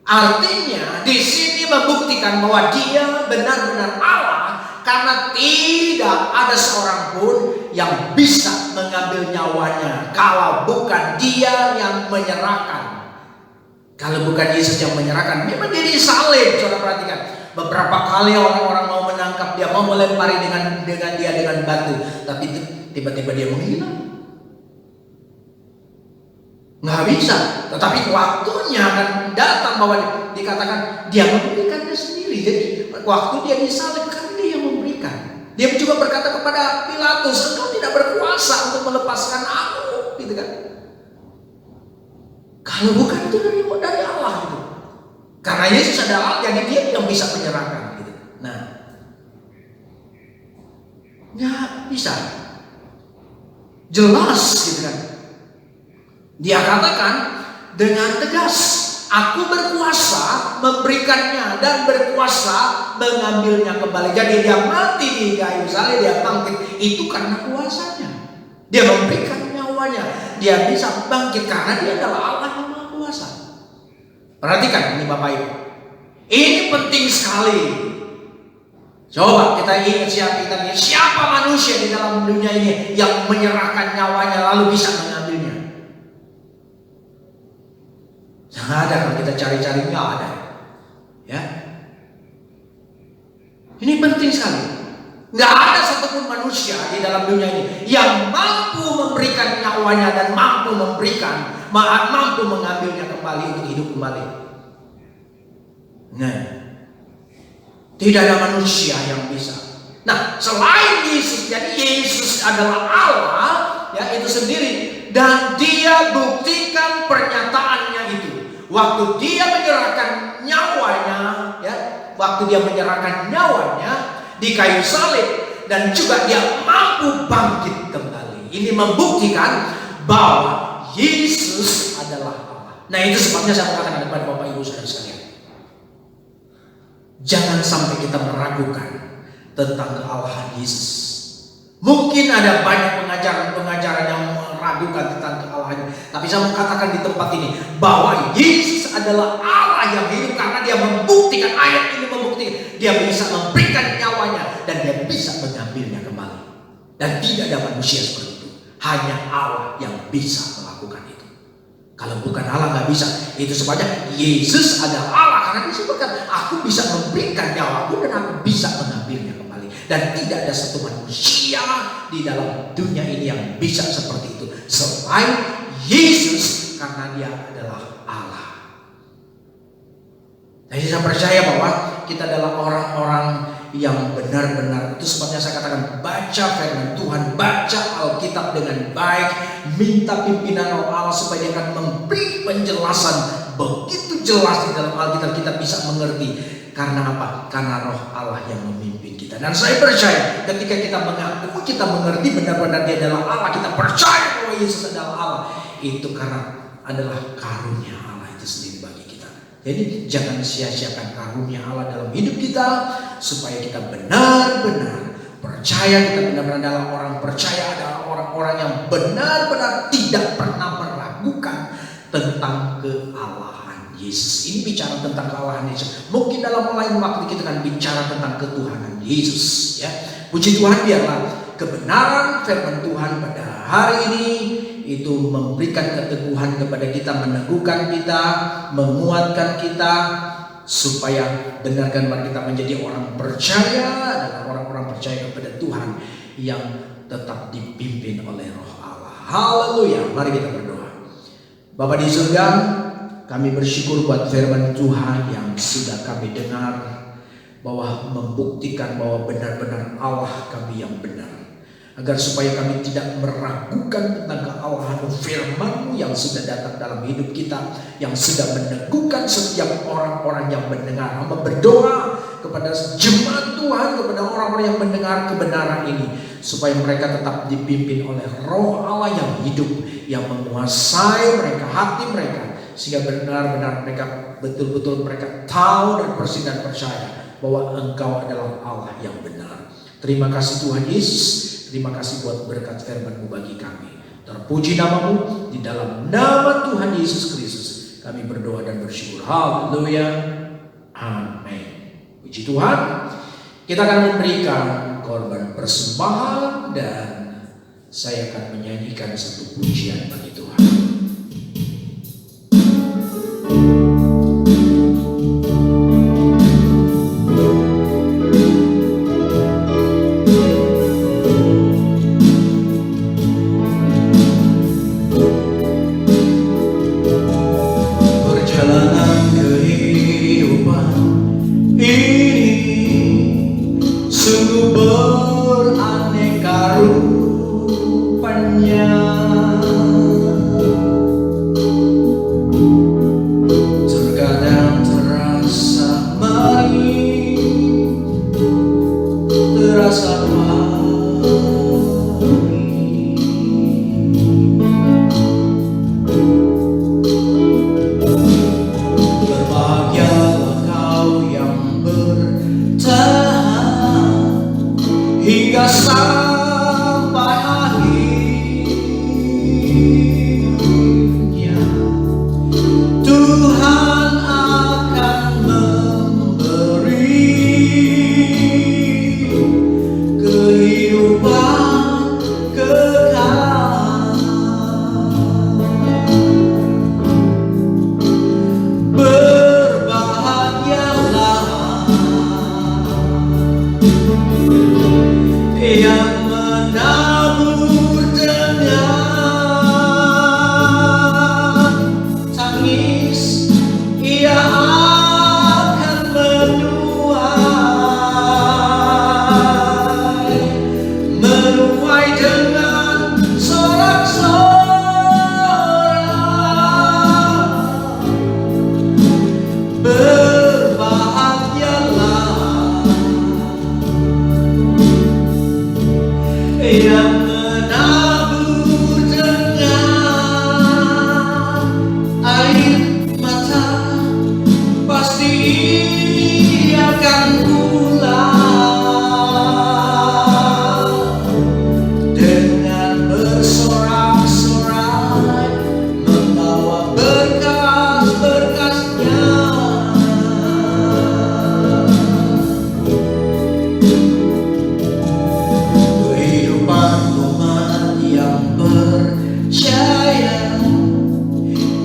Artinya di sini membuktikan bahwa Dia benar-benar Allah, karena tidak ada seorang pun yang bisa mengambil nyawanya kalau bukan Dia yang menyerahkan. Kalau bukan Yesus yang menyerahkan, memang Dia disalib. Saudara perhatikan, beberapa kali orang-orang mau menangkap Dia, mau melempari dengan Dia dengan batu, tapi tiba-tiba Dia menghilang. Nggak bisa. Tetapi waktunya akan datang bahwa dikatakan Dia memberikannya sendiri. Jadi waktu Dia disalib, kan Dia yang memberikan. Dia juga berkata kepada Pilatus, engkau tidak berkuasa untuk melepaskan aku, gitu kan? Kalau bukan itu dari Allah gitu. Karena Yesus adalah, jadi Dia yang bisa menyerahkan gitu. Nah, nggak bisa. Jelas gitu kan. Dia katakan dengan tegas, aku berkuasa memberikannya dan berkuasa mengambilnya kembali. Jadi Dia mati di kayu salib, Dia bangkit, itu karena kuasanya. Dia memberikan nyawanya. Dia bisa bangkit karena Dia adalah Allah yang Maha Kuasa. Perhatikan ini Bapak Ibu. Ini penting sekali. Coba kita ingat siapa manusia di dalam dunia ini yang menyerahkan nyawanya lalu bisa mengambilnya. Nggak ada, kalau kita cari-cari nggak ada. Ya. Ini penting sekali. Nggak ada satupun manusia di dalam dunia ini yang mampu memberikan nyawanya dan mampu mengambilnya kembali untuk hidup kembali. Nah, tidak ada manusia yang bisa. Nah, selain Yesus, jadi Yesus adalah Allah, ya itu sendiri, dan Dia buktikan pernyataannya itu. Waktu Dia menyerahkan nyawanya, ya, di kayu salib, dan juga Dia mampu bangkit kembali. Ini membuktikan bahwa Yesus adalah Allah. Nah, itu sebabnya saya mengatakan kepada Bapak Ibu Saudara sekalian, jangan sampai kita meragukan tentang kealahan Yesus. Mungkin ada banyak pengajaran-pengajaran yang meragukan tentang kealahannya, tapi saya mau katakan di tempat ini bahwa Yesus adalah Allah yang hidup, karena Dia membuktikan, ayat ini membuktikan Dia bisa memberikan nyawanya dan Dia bisa mengambilnya kembali. Dan tidak ada manusia seperti itu, hanya Allah yang bisa melakukan itu. Kalau bukan Allah nggak bisa. Itu sebabnya Yesus adalah Allah, karena Dia berkata, aku bisa memberikan nyawaku dan aku bisa mengambilnya kembali. Dan tidak ada satu manusia di dalam dunia ini yang bisa seperti itu selain Yesus, karena Dia adalah Allah. Jadi saya percaya bahwa kita adalah orang-orang yang benar-benar. Itu sebabnya saya katakan baca firman Tuhan, baca Alkitab dengan baik, minta pimpinan Roh Allah supaya dia akan memberi penjelasan begitu jelas di dalam Alkitab, kita bisa mengerti. Karena apa? Karena Roh Allah yang memimpin kita. Dan saya percaya ketika kita mengaku kita mengerti benar-benar Dia adalah Allah, kita percaya bahwa Yesus adalah Allah, itu karena adalah karunia Allah itu sendiri bagi kita. Jadi jangan sia-siakan karunia Allah dalam hidup kita, supaya kita benar-benar percaya, kita benar-benar adalah orang percaya, adalah orang-orang yang benar-benar tidak pernah meragukan tentang kealahan Yesus. Ini bicara tentang kealahan Yesus. Mungkin dalam lain waktu kita akan bicara tentang ketuhanan Yesus, ya. Puji Tuhan, biarlah kebenaran firman Tuhan pada hari ini itu memberikan keteguhan kepada kita, meneguhkan kita, menguatkan kita, supaya benarkan mari kita menjadi orang percaya dan orang-orang percaya kepada Tuhan yang tetap dipimpin oleh Roh Allah. Haleluya. Mari kita berdoa. Bapa di surga, kami bersyukur buat firman Tuhan yang sudah kami dengar, bahwa membuktikan bahwa benar-benar Allah kami yang benar, agar supaya kami tidak meragukan tentang kealahan firman-Mu yang sudah datang dalam hidup kita, yang sudah meneguhkan setiap orang-orang yang mendengar. Hamba berdoa kepada jemaat Tuhan, kepada orang-orang yang mendengar kebenaran ini, supaya mereka tetap dipimpin oleh Roh Allah yang hidup, yang menguasai mereka, hati mereka, sehingga benar-benar mereka betul-betul mereka tahu dan persis dan percaya bahwa Engkau adalah Allah yang benar. Terima kasih Tuhan Yesus. Terima kasih buat berkat firman-Mu bagi kami. Terpuji nama-Mu, di dalam nama Tuhan Yesus Kristus kami berdoa dan bersyukur. Haleluya. Amin. Puji Tuhan. Kita akan memberikan korban persembahan, dan saya akan menyanyikan satu pujian bagi Tuhan.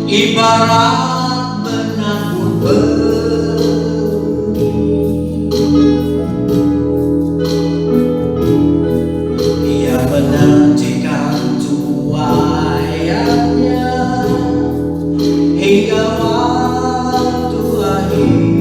Ibarat menabur benih, ia menantikan tuaiannya hingga waktu akhirnya.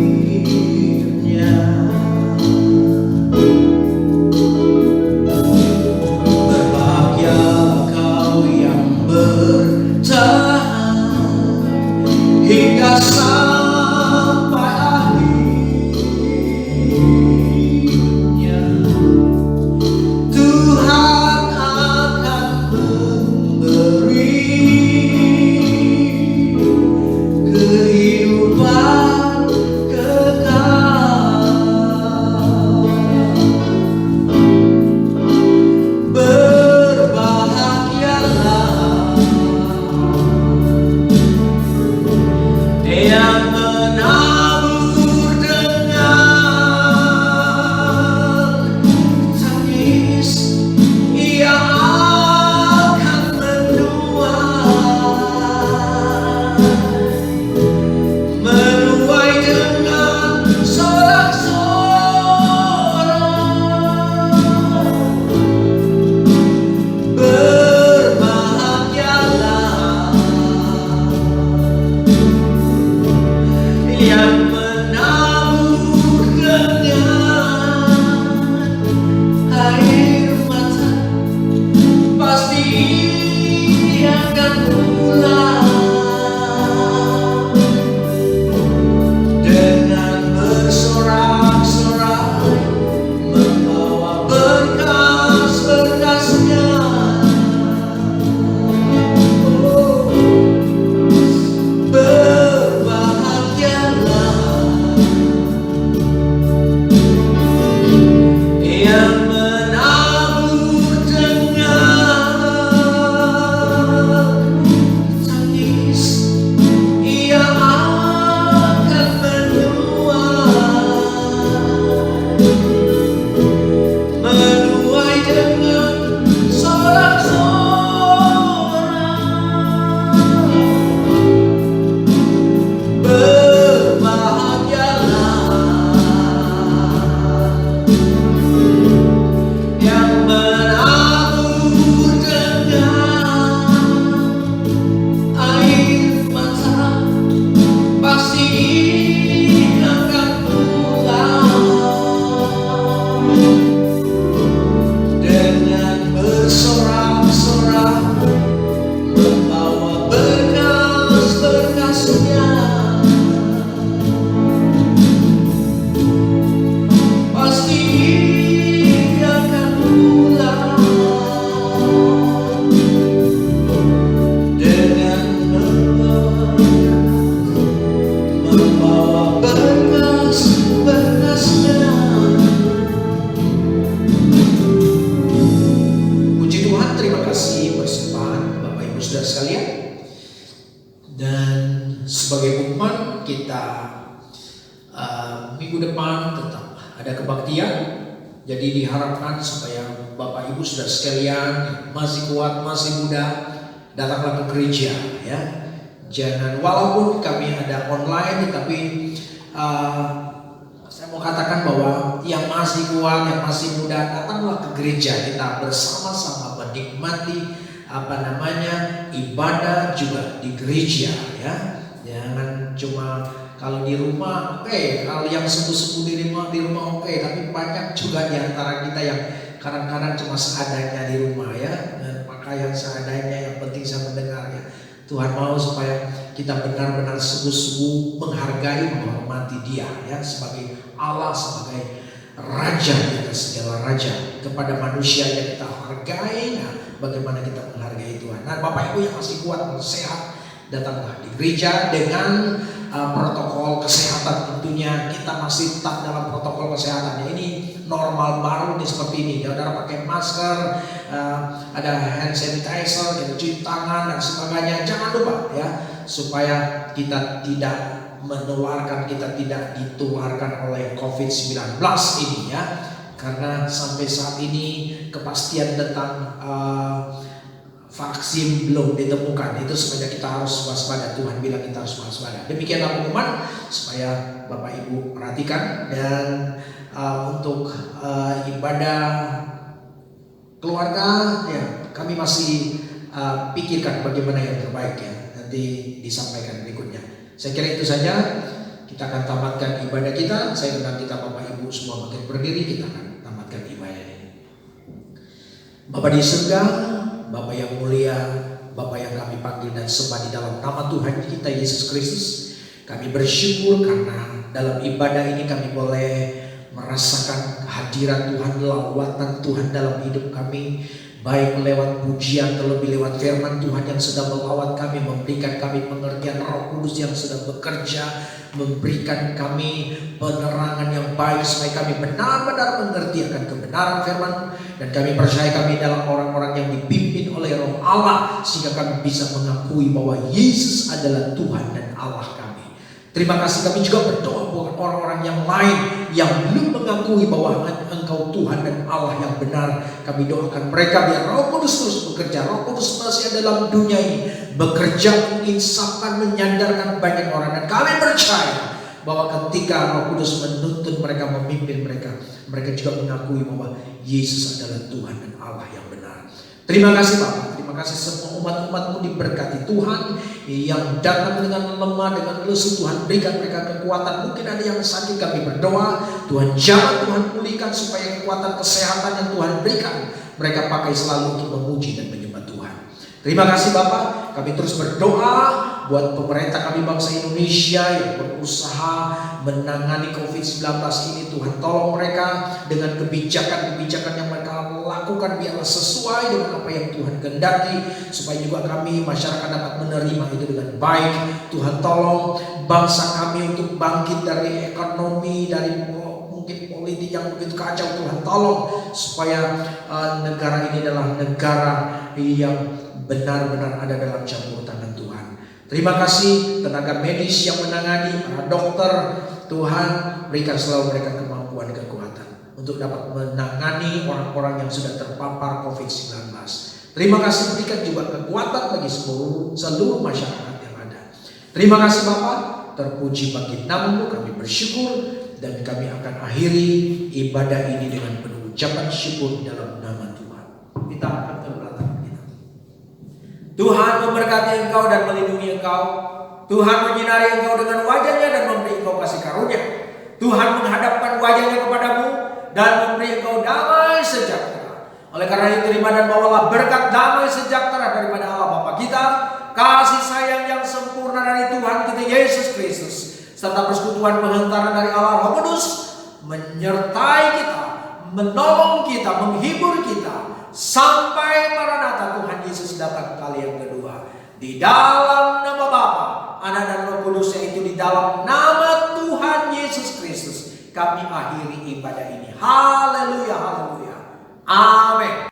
minggu depan tetap ada kebaktian. Jadi diharapkan supaya Bapak Ibu Saudara sekalian masih kuat, masih muda, datanglah ke gereja ya. Jangan, walaupun kami ada online, tetapi saya mau katakan bahwa yang masih kuat, yang masih muda, datanglah ke gereja. Kita bersama-sama menikmati ibadah juga di gereja ya. Jangan cuma kalau di rumah kalau yang sepuh-sepuh di rumah tapi banyak juga di antara kita yang kadang-kadang cuma seadanya di rumah ya, dan pakaian seadanya, yang penting saya mendengar ya. Tuhan mau supaya kita benar-benar sungguh-sungguh menghargai, menghormati Dia ya, sebagai Allah, sebagai Raja di atas segala raja. Kepada manusia yang kita hargai, nah bagaimana kita menghargai Tuhan. Nah Bapak Ibu yang masih kuat, masih sehat, datanglah di gereja dengan protokol kesehatan. Tentunya kita masih tetap dalam protokol kesehatan. Ini normal baru nih seperti ini. Saudara pakai masker, ada hand sanitizer, cuci tangan dan sebagainya. Jangan lupa ya, supaya kita tidak menularkan, kita tidak ditularkan oleh COVID-19 ini ya. Karena sampai saat ini kepastian tentang vaksin belum ditemukan. Itu sebenarnya kita harus waspada. Tuhan bilang kita harus waspada. Demikianlah pengumuman supaya Bapak Ibu perhatikan. Dan untuk ibadah keluarga ya, kami masih pikirkan bagaimana yang terbaik ya. Nanti disampaikan berikutnya. Saya kira itu saja. Kita akan tamatkan ibadah kita. Saya undang kita Bapak Ibu semua makin berdiri. Kita akan tamatkan ibadah ini. Bapak di surga, Bapak yang mulia, Bapak yang kami panggil dan sembah di dalam nama Tuhan kita Yesus Kristus, kami bersyukur karena dalam ibadah ini kami boleh merasakan kehadiran Tuhan, lawatan Tuhan dalam hidup kami, baik lewat pujian, terlebih lewat firman Tuhan yang sedang melawat kami, memberikan kami pengertian, Roh Kudus yang sedang bekerja, memberikan kami penerangan yang baik supaya kami benar-benar mengerti akan kebenaran firman. Dan kami percaya kami adalah orang-orang yang dipimpin oleh Roh Allah, sehingga kami bisa mengakui bahwa Yesus adalah Tuhan dan Allah kami. Terima kasih. Kami juga berdoa buat orang-orang yang lain yang belum mengakui bahwa Engkau Tuhan dan Allah yang benar. Kami doakan mereka biar Roh Kudus terus bekerja. Roh Kudus masih ada dalam dunia ini, bekerja, menginsafkan, menyandarkan banyak orang. Dan kami percaya bahwa ketika Roh Kudus menuntun mereka, memimpin mereka, mereka juga mengakui bahwa Yesus adalah Tuhan dan Allah yang benar. Terima kasih Bapak. Terima kasih semua umat-umat-Mu diberkati Tuhan. Yang datang dengan lemah, dengan lesu, Tuhan berikan mereka kekuatan. Mungkin ada yang sakit, kami berdoa Tuhan jamah, Tuhan pulihkan supaya kekuatan kesehatan yang Tuhan berikan mereka pakai selalu untuk memuji dan menyembah Tuhan. Terima kasih Bapak. Kami terus berdoa buat pemerintah kami bangsa Indonesia yang berusaha menangani COVID-19 ini. Tuhan tolong mereka dengan kebijakan-kebijakan yang mereka lakukan, biarlah sesuai dengan apa yang Tuhan kehendaki, supaya juga kami masyarakat dapat menerima itu dengan baik. Tuhan tolong bangsa kami untuk bangkit dari ekonomi, dari mungkin politik yang begitu kacau. Tuhan tolong supaya negara ini adalah negara yang benar-benar ada dalam campur tangan Tuhan. Terima kasih tenaga medis yang menangani, para dokter. Tuhan berikan selalu mereka kemampuan, kekuatan untuk dapat menangani orang-orang yang sudah terpapar COVID-19. Terima kasih, berikan juga kekuatan bagi seluruh masyarakat yang ada. Terima kasih Bapak, terpuji bagi nama-Mu, kami bersyukur. Dan kami akan akhiri ibadah ini dengan penuh ucapan syukur dalam nama Tuhan. Kita akan berbelakang kita. Tuhan memberkati engkau dan melindungi engkau. Tuhan menyinari engkau dengan wajahnya dan memberi engkau kasih karunia. Tuhan menghadapkan wajahnya kepadamu dan memberi engkau damai sejahtera. Oleh karena itu terima dan bawalah berkat damai sejahtera daripada Allah Bapa kita, kasih sayang yang sempurna dari Tuhan kita Yesus Kristus, serta persekutuan penghantaran dari Allah Roh Kudus menyertai kita, menolong kita, menghibur kita sampai Maranatha Tuhan Yesus datang kali yang kedua. Di dalam nama Bapa, Anak dan Roh Kudus, yaitu di dalam nama Tuhan Yesus Kristus, kami akhiri ibadah ini. Haleluya, haleluya. Amin.